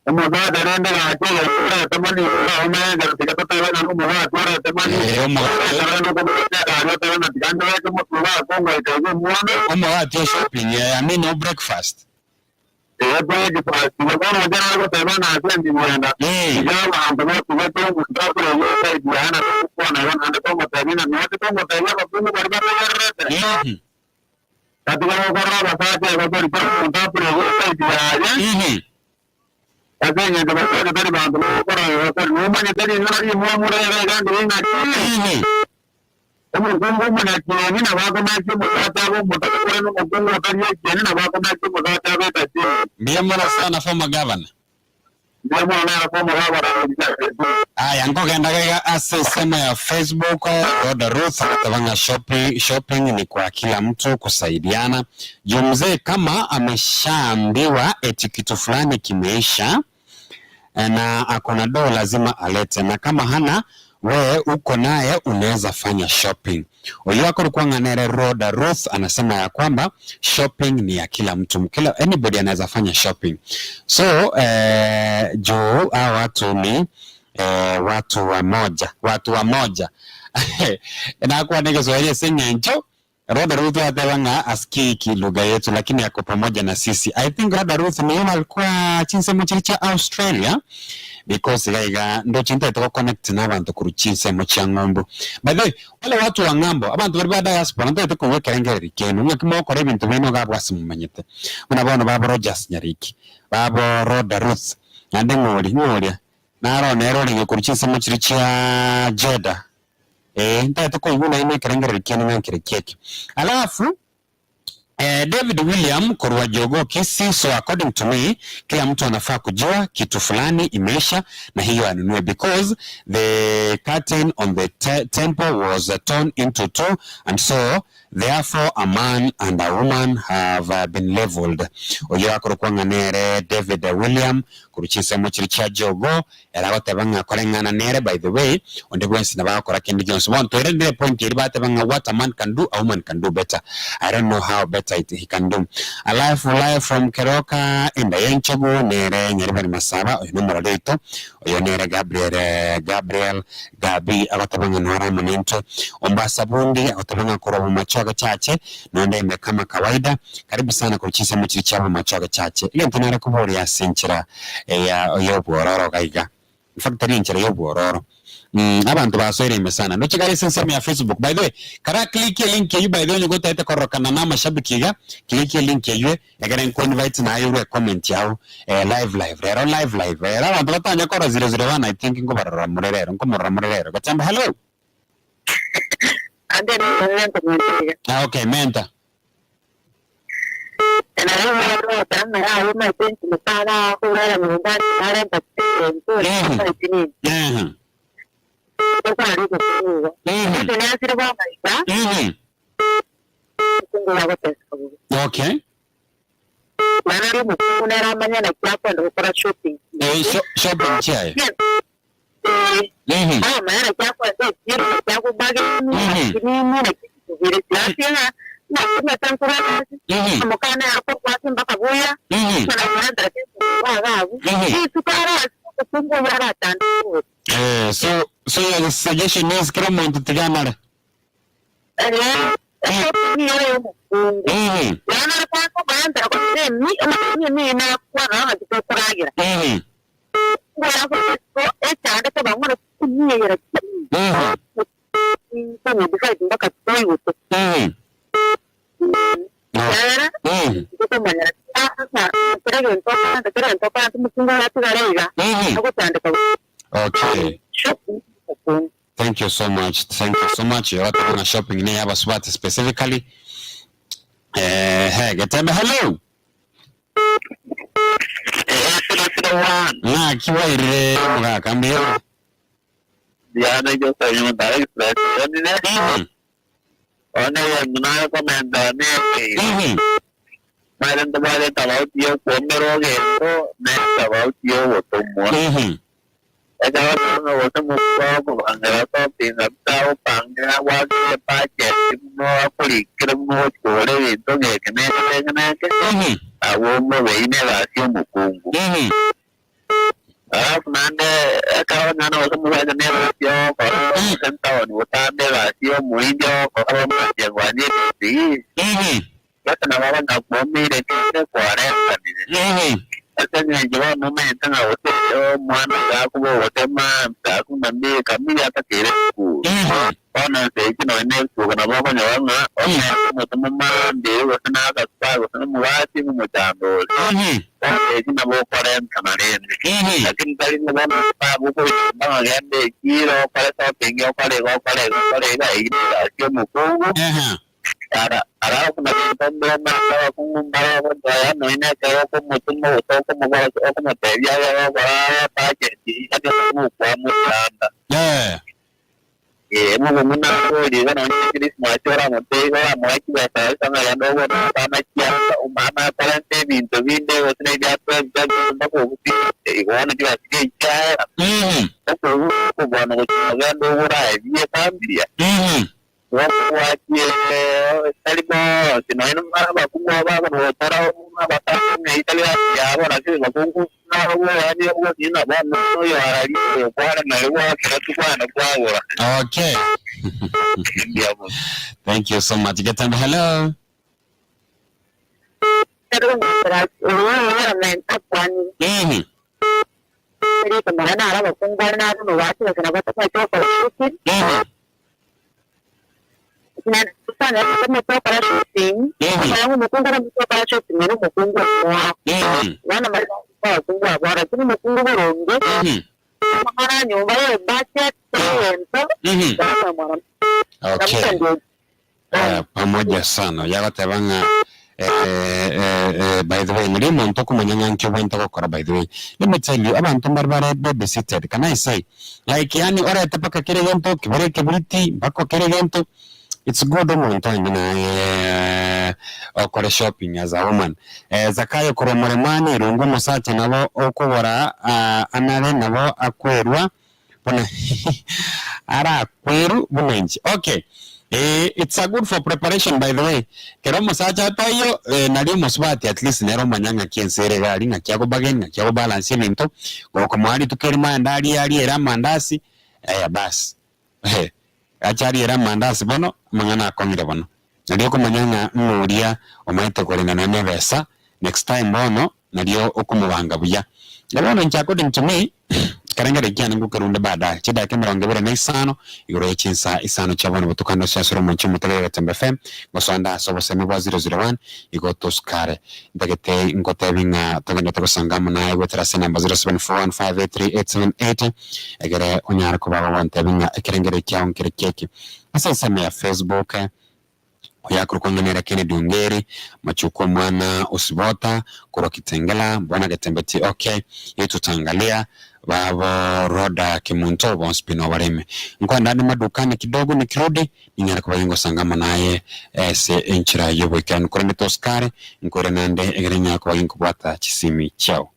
Speaker 2: Umagada rende la chela kura tamani umega tikatoka wana umagada kura tamani umagada kama tikanda kama kwa kongo ikaje muone
Speaker 1: umagada shopping I mean no breakfast
Speaker 2: breakfast mabana jana kwa tamana asendi muenda jamaa ambapo tuwepo mtako ya yote jana kwa na wana kama tamina ni watu kama tamina kwa kongo barabara yote katika barabara sasa kwa kwa mtako ya yote jana Agenga ndo bado bado bado kwa nyuma ni tani nani muamura ya gandi ina chini kama gongo na chini na wako na chini mtata mtata kwa no gongo kani chini na wako na chini mtata beta chini
Speaker 1: mbiyamara sana former governor
Speaker 2: mbiyamara former governor
Speaker 1: aya ngogenda gega asema ya Facebook Roda Ruth atabanga shopping ni kwa kila mtu kusaidiana. Mzee kama ameshaambiwa eti kitu fulani kimeisha na akona doo lazima alete, na kama hana wewe uko naye unaweza fanya shopping. Oyako rukwanga nere Roda Ruth anasema ya kwamba shopping ni ya kila mtu, kila anybody anaweza fanya shopping. So juu watu ni watu wa moja na kwa nige Swahili senyencho Roda Ruth atawanga askiki lugha yetu lakini yako pamoja na sisi. I think Roda Ruth ni yeye alikuwa chinse mchilicha Australia because gaiga ndo chinta to connect na abantu ku chinse mcha ngombo. By the way wale watu wa ngambo abantu bari bada diaspora ndo to kuwe kerengeri kenu ngakimo kore bintu bino gabwasi mumanyete. Muna babo Rogers Nyariki babo Roda Ruth ande ngori naro nero linge kurichinse mchilicha Jeddah ntato ko yuna ine kerengeri kenu ngankire keke. Alafu David William Korwa Jogo kesi, so according to me kila mtu anafaa kujua kitu fulani imeisha na hiyo anunue, because the curtain on the temple was torn into two and so therefore a man and a woman have been leveled. Oyo akorokwa nere David William kuruchise muchiricha Jogo era batebanga korengana nere. By the way onde gwensi na bakora Kendi Jones want to end the point iri batebanga what a man can do a woman can do better. I don't know how better he can do. Alive from Keroka in the Yenchabu nere nyeribari masaba oyo numero leito oyo nere Gabriel Gabi abatabanga nwara manento Ombasa Bundi abatabanga korobu machoga chache nonde ime kama kawaida. Karibu sana kuchisa mchiri chama machoga chache ile ntinare kubori ya senchira ya yobu ororo gaiga factory nchira yobu ororo abantu basoire ime sana no chigari sensema ya Facebook. By the way kara click link you by the way ngota ite korokana na mashabiki ga click link you yagara ko invite na yure comment yao live era abantu batanya kora 001 I think ngo barara murerero gachamba hello okay menta okay shopping chai so your suggestion is kila mtu tigamara okay. Thank you so much. You're talking shopping near Abaswat specifically. Hey, get time. Hello.
Speaker 2: 001
Speaker 1: na kiwaire mugaka mbio
Speaker 2: diana yo soy un dale express ni ona ya mna komenda ne Maran da bare tabautío pomero gero ne tabautío botomo Esa no boto mo ko angara to pinaptao panga wa ke pa che no apuri kremo chore to ne ke awo mo veine rasio mukungu mande akawa nana wasu muwa da ne rasio ko sentao ni wotande rasio muindio ko ko ma je gwani ti Basta na baba na bomi de tiene 40 Asa ni yo no me tenga wote yo mwana ga ku wote ma ta ku na mi kamia ta kire ku ona se ki no ne ku na baba na nga ona mo to ma de wote na ga pa wote mo wati mo tambo se ki na bo 40 kamare lakini kali na baba pa bu ko ma ga de kiro para to pingyo pare ga io mo ko Ara kuna tendo maka kumbara baya no ina kayo ko mutumo to ko mo ko mo te ya pa ke ti ade mo ko mo tanda mo na ko di na ni kris ma chora mo te ga mo ki ba ta sa na no ko ta na kia o mama parente vinto vinde o tre ya to mo ko ti e go na ti ti cha ko ba no ko ga do ra e vi ta mbia Waktu talibo sinaino mara kumwa baba no tara una batata ne Italia ya bora que lo pongo na huwa hadi huwa dina ba no yo ari yo kwa na huwa kila tu kwa na kwa bora
Speaker 1: Okay. Thank you so much. Get on. Hello.
Speaker 6: Pero realmente kwani Jadi kemana arah kung na no wasi na ba ta ko ko na sana kama to para shopping kaya mukunga na mtu para shopping ni mukunga kwa wana mali kwa mukunga bora kini mukunga borongo mara nyumba ya budget ento
Speaker 1: Okay. Pamoja sana yagatebanga by the way muri muntu kumanyanga nkyo bwenta gukora by the way let me tell you abantu barbara babysitted can I say like yani ora tapaka kire gento kibere kebriti bako kire gento it's good umuntu nyina okore shopping as a woman zakayo koromore mane rungu musacha nabo okubora anare nabo akwerwa bona ara kweru bunenji okay it's a good for preparation by the way kero musacha tayo nali musbati at least nero manyanga kiensere gali ngakiago bageni ngakiago balance ibintu goko mwali tukeri mandali ali era mandasi bas achari era mandasi bono mangana akomire bono nalio kumanyanga nuria omaite kolengana ne besa next time bono nalio okumubanga buya Yabona according to me karengere kyane ngukerunde baadaye chida kemera ngebere na isano igoro yechinsa isano chabona butukano cyasoro mu cyumutelere Tembe FM ngosonda soboseme bwa 001 igoto skare ndagete ngotebinga togenda togosangamo naye wetrase number 0741583878 egere onyara ko baba wantebinga ekerengere kyawo kerekeke asa ya Facebook yakuru kongenera Kennedy Ongeri machuko mwana usibota kuro Kitengela bwana Getembeti okay yetu tangalia babo roda kimunto bon spino bareme ngwa ndani madukani kidogo nikirudi ninyara kwa yengo sangama naye se enchira yobo kan kore metoskare nkore nande egerenya kwa yengo bwata chisimi chao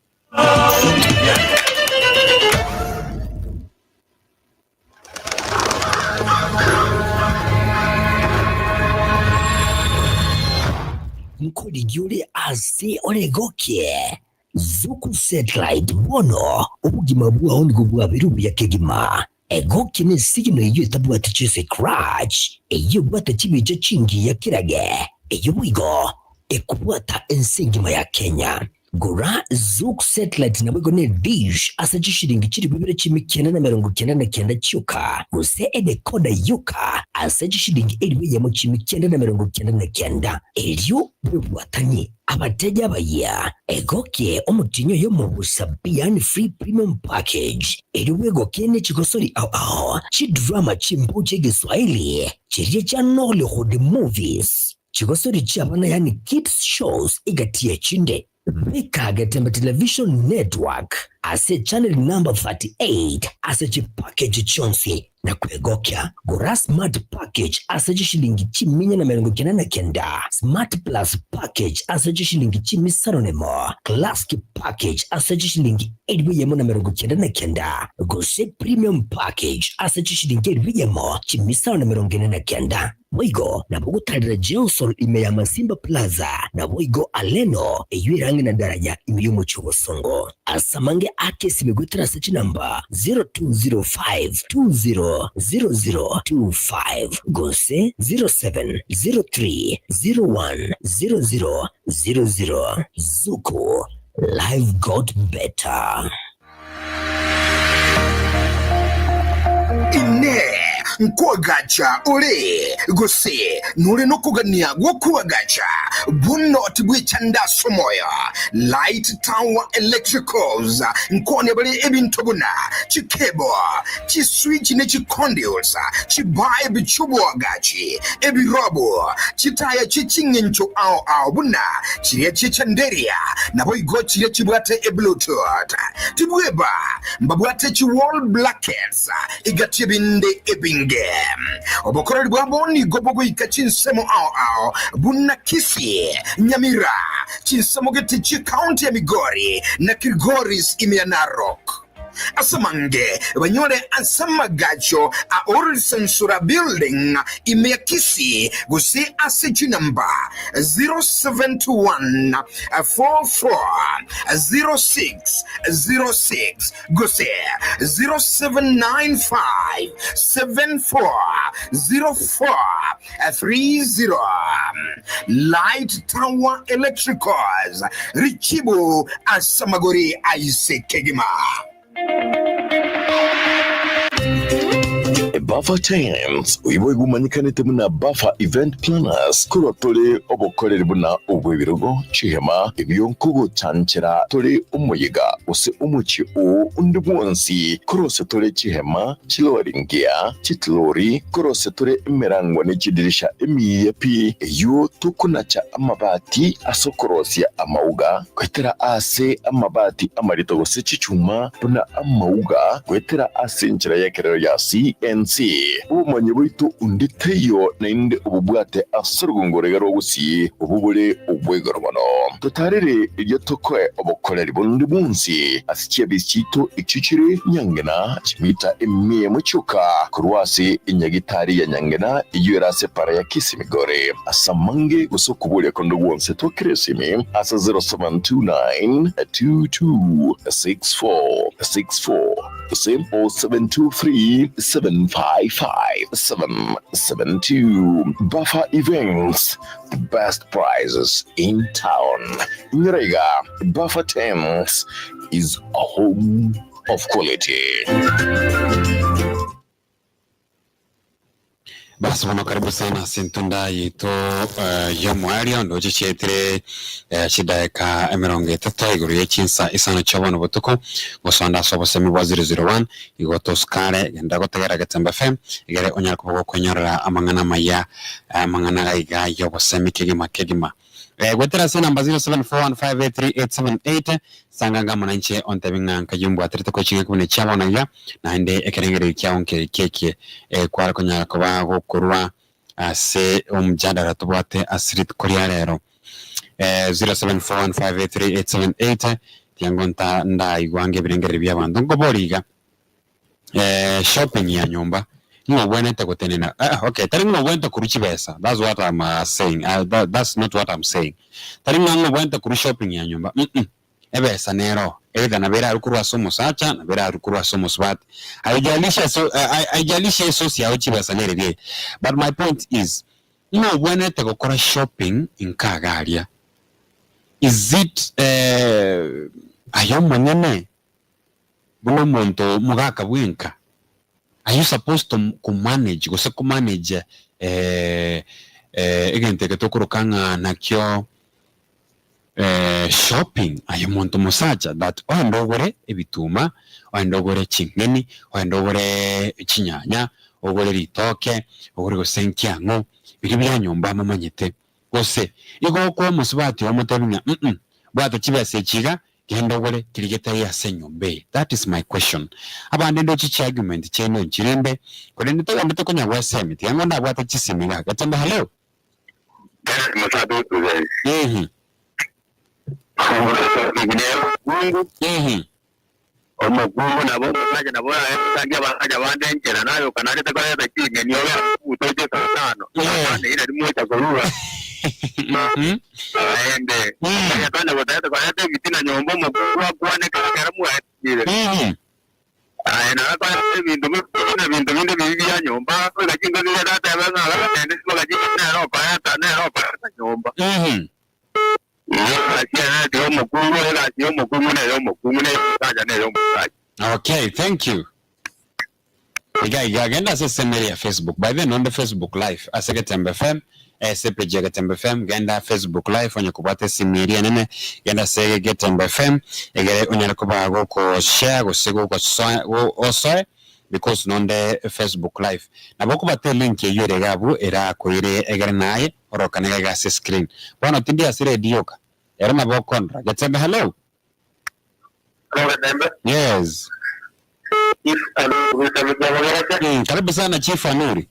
Speaker 7: Nkodi gyule ase oregokie Zuku satellite bono ubugima bwaho nibwo bwabirubu ya kegima egokie ne sigino iyo tabu atichese crutch iyo bwata chibice chingi ya kirage iyo wigo ekubwata ensingima ya Kenya gura Zuku satellite na bwego ne dish asajishiringi chiri bibere chimikena na 99 cyuka ruse edekoda yuka asajishiringi eliwe ya mochimikena na 99 eliyo bwatanye abateja baya egokie omutinyo yo mu Busabian free premium package eliwe gokene chikosori chi drama chimbo chegiswahili chiriye cha Nollywood movies chikosori chabana yani kids shows igatie chinde Bikaga Tembe Television Network ase channel number 38 ase package chonsi na kwegokya Gora Smart Package ase shilingi 1,999. Smart Plus Package ase shilingi 5,000. Classic Package ase shilingi 7,999. Gose Premium Package ase shilingi 7,999. Boigo na bugutarira Johnson ime ya Masimba Plaza na Boigo Aleno eyurangi na daraja ime y'umucubosongo. Asamange ake simegutira search number 0205200025 gose 0703010000. Zuku Live got better.
Speaker 8: Ine nkwagacha ole gose nure no kugania gwokwagacha buno tibwichanda somoya Light Tower Electricals nkone bali ebintobuna chikebo chi switch ne chi conduits chi vibe chubwagachi ebirobo chitaya chichingencho au buna chire chichenderia na boigo chire chibwate e Bluetooth tibweba mbabwate chi wall blackets igati binde ebinge obokora bwaboni gobogo ikachinsemo au buna kisi Nyamira chinsemo geti chi county ya Migori na Kilgoris imiana rock asamange banyore asamagacho a Orison Sura building imekisi gusi asiji number 0721 440606 gusi 0795 740430. Light Tower Electricals Richibu Asamagori Aise Kegima.
Speaker 9: Buffer Times uibo igumanyikane temuna Buffer Event Planners kuro tole obokorere buna ubwibirugo chihema ebyonkugo chanchera tole umuyiga use umuchi undi bwonsi kuro se tole chihema chiloringia chitlori kuro se tole imerangwa n'ikidirisha emiyepi eyo tukunacha amabati asokorosia amauga kwetera ase amabati amarito gose chichuma buna amauga kwetera ase nchira yekerero ya CNC ubumanyi bwitu unditeyo ninde ububwate asorugungorero gusi ububule ubwegorwano tutarire iryo tokwe obokorera bundi munsi asikiye bisito ikicire nyangena kimita emiye mucyuka kurwasi inyagitari ya nyangena iyo yarase para ya Kisimigore asamange gusokubule kondo wonse to Kresimi asa 0729226464 simple 723-755-772. Buffer Events, the best prizes in town. Nrega, Buffer Times is a home of quality.
Speaker 1: Basi wana karibu sana sintunda yito yomwari ndo chichetere chidaka emirongo itatu iguru yechinsa isano chabona botuko gusonda sobo semi wa 001 igoto skare genda gotegera Gatembe FM igere onyara kubo konyorera amangana maya amangana gaiga yobo semi kegima gwetera sina namba 0741583878 sanganga mwananchi ontebinga kayumbu atrito ko chinga kubone chabona ya na inde ekerengere kyawonke keke kwara konyara kuba kurwa se umjadara tubate asirit korea rero 0741583878 tiangonta ndai gwange birengere by'abantu ngo boriga shopping ya nyumba no buena takotenena okay tari no buena kuruchibesa. That's what I'm saying. That's not what I'm saying. Tari no buena kuru shopping ya nyumba ebe sanero ebe na vera rukurwa somos acha na vera rukurwa somos bat haijalisha social uchibesa nere. But my point is no buena takokora shopping in Kagaria. Is it ayo manyene buno monto mugaka bwinka? Are you supposed to manage? Go se manage egente ke tokurukanga nakyo shopping ayo monto musacha that ondogore ebituma ondogore chingeni ondogore chinyanya ogore ritoke ogore go senkyango biri byanyumba mamanyete gose igo ko musibati wa mutabinga bwato kibese chiga genda ogole kirigeta ya senyombe. That is my question. Abandi ndo chichi argument cheno chirembe kole nitoga mutoko nya wasemi tiango na bwato chisimiga Gatembe hello.
Speaker 2: Omukungu nabo kaje nabo atangia bakaja bandenjera nayo kanale takaya takinge niyo utoje sana ile limuita kuruwa aende ya kana botata kwa hata vitina nyombo mkubwa kwane karamu atire na kwa bintu bibi ya nyomba kwa kinga ile data bana la tende kwa kinga na ropa hata na ropa nyomba
Speaker 1: Okay, thank you. Genda sesemeri ya Facebook. By then on the Facebook live ase Gatembe FM, page Gatembe FM, genda Facebook live onye kubate simiri nene, genda sege Gatembe FM, egere onye kuba go ko share go sego ko so because non the Facebook live. Na boko bate link ye yore gabu era ko ire egere naye oroka nega ga screen. Bwana tindi asire dioka. Era na boko kontra. Gatembe hello.
Speaker 2: Hello Gatembe.
Speaker 1: Yes. Karibu sana Chief Anuri.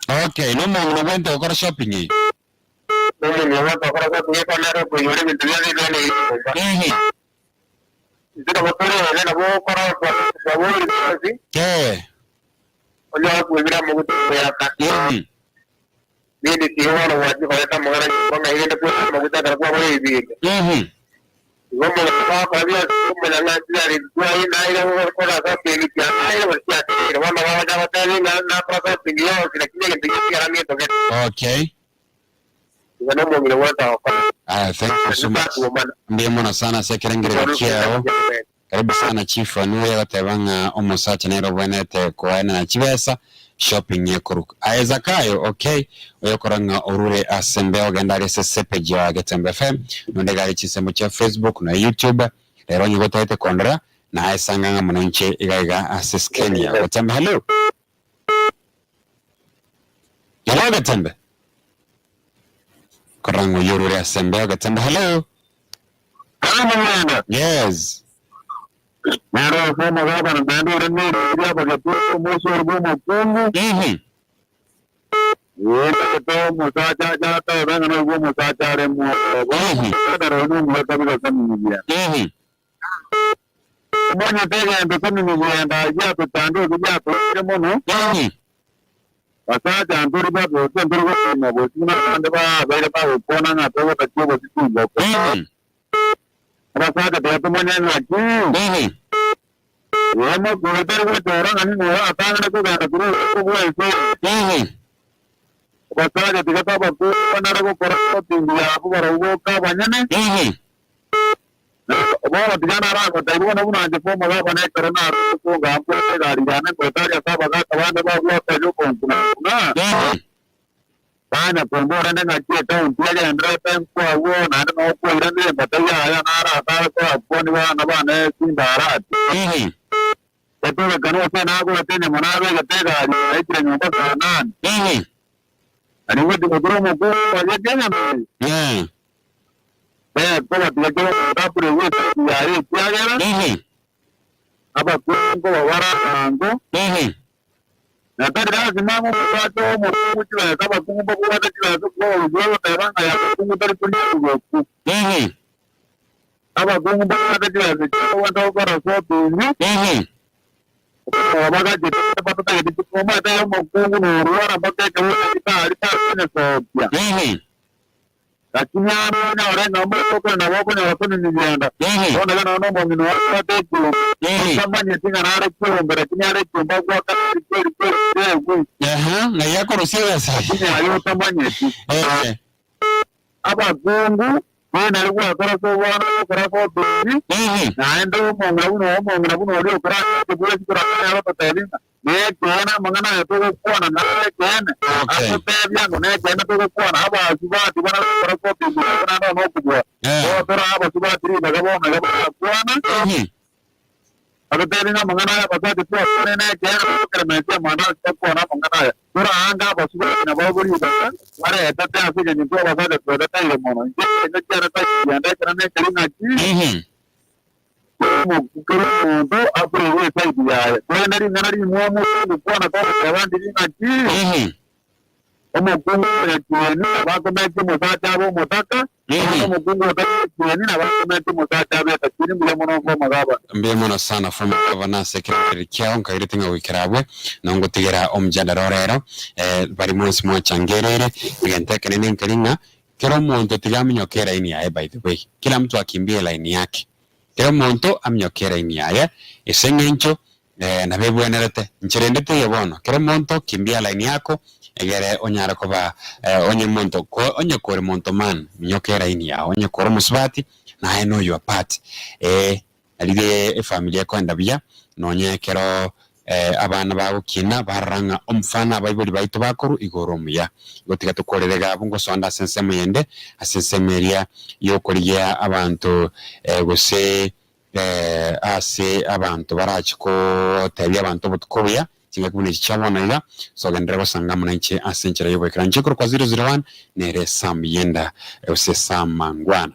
Speaker 1: Okay, no more went to shopping. Okay. Thank you so much. Ndiye mwana sana sekirengere kiao. Karibu sana Chief Anuri watebanga omusacha nero bwenete koena na chibesa shopping yekuru. Aezakayo okay. Oyokoranga orure asembe ogendari sesepeji wa Gatembe FM. Nondegari chisemo cha Facebook na YouTube. Lero nyigoto ite kondra na aesanganga mwananchi igaiga ases Kenya. Gatembe hello. Hello Gatembe. Korango yorure asembe Gatembe hello. Yes.
Speaker 2: Mara kama baba na bando rende ya baba kwa moso rumo kongo. Yeye to musacha cha ta ranga na rumo musacha re mo. Kada rono mo ta bila kami ni ya. Mwana tega ndo kami ni ya nda ya to tando ya to mo no. Musacha anduri ba bo anduri ba mo bo tuna ande ba ba ba pona na to ta ko bo tu bo. Musacha to mwana na ki. Wama kuleterwa tora ngani no atanga ko gana kuro ko boy. Bakara tigata ba ko panara ko korto tindia ko baro ka banyane. Ba tigana ra ko taiwa na una je ko maga bane karna ko ga ko gari jana ko ta ya sa baga tawanda ba ko ta jo ko na. Bana ko mo randa na ke ta un tiya andra ta ko wo na no ko randa bataya ya na ra ta ko ni wa na ba ne sindara. Pero que no se nada con tiene monada que te da ahí tiene un poco nada. Ani wote ko promo ko ya tena. Pero que yo ta por el ya ahí ya era. Aba ko wara ngo. Na tara si mamo ko to mo mucho de aba ko un poco de que ko yo te van a ya ko tar por ni. Aba ko un poco de que ko to ko ro so Baga jadi patut ada di koma ada yang mau kungu luar apa kayak kita punya sopia. Kakinya orang nomor tu kan nama pun ni dia. Oh dengan nama mau minum apa tu? Sama ni tinggal ada tu, berarti ada tu bawa kan.
Speaker 1: Na yako ruhusiwa sasa.
Speaker 2: Ayo tamanya. Apa kungu Bwana alikuwa akora kwa bwana akora kwa bibi. Naenda umo leo kora kwa sikora kwa talinga. Nekena mangana yatoka kuona na nekena. Akutebya ngo nekena toka kuona aba subati bwana akora kwa bibi bwana no kubwa. Tora aba subati ri daga bona kuona. Akutebya mangana ya basati kwa nekena keremete mana kuona mangana. Tora anga aba subati na baburi daga. Wale tata afije ni kwa basati kwa data ile mona. Nekena ta yanda kana kelina chi. Mundo apro saidi ya kwenda nari muamu kuona kwa kawandi ngati omo kungu ya kieni bako mete mutata abo mutaka omo kungu ya kieni na bako mete mutata abo takini mule mono kwa magaba
Speaker 1: mbe mono sana from governor secretary kyao nkairetinga wikirabwe na ngotigera omjadaro rero bari munsi mwa changerere ngente kenene nkalinga kero muntu tigamnyo kera ini ya by the way kila mtu akimbie line yake. Kero muntu amnyokera iniaye esengencho na bebwenerete nchirendete yebono kero muntu kimbia line yako egere onyara koba onye muntu ko onye kore muntu man mnyokera inia onye kore musbati na I know your part alide familia ko ndabya nonye kero abana bawo kina baranga omfana bayibuli bayito bakuru igoromuya gotiga tukorerega bungo sonda sensemo yende asensemeria yokoriya abantu gose ase abantu barachiko tabi abantu butukoya kinga kubune chabona so gendera basanga munanche asenchera yobekera nchiko kwa 001 nere sam yenda ose sam mangwana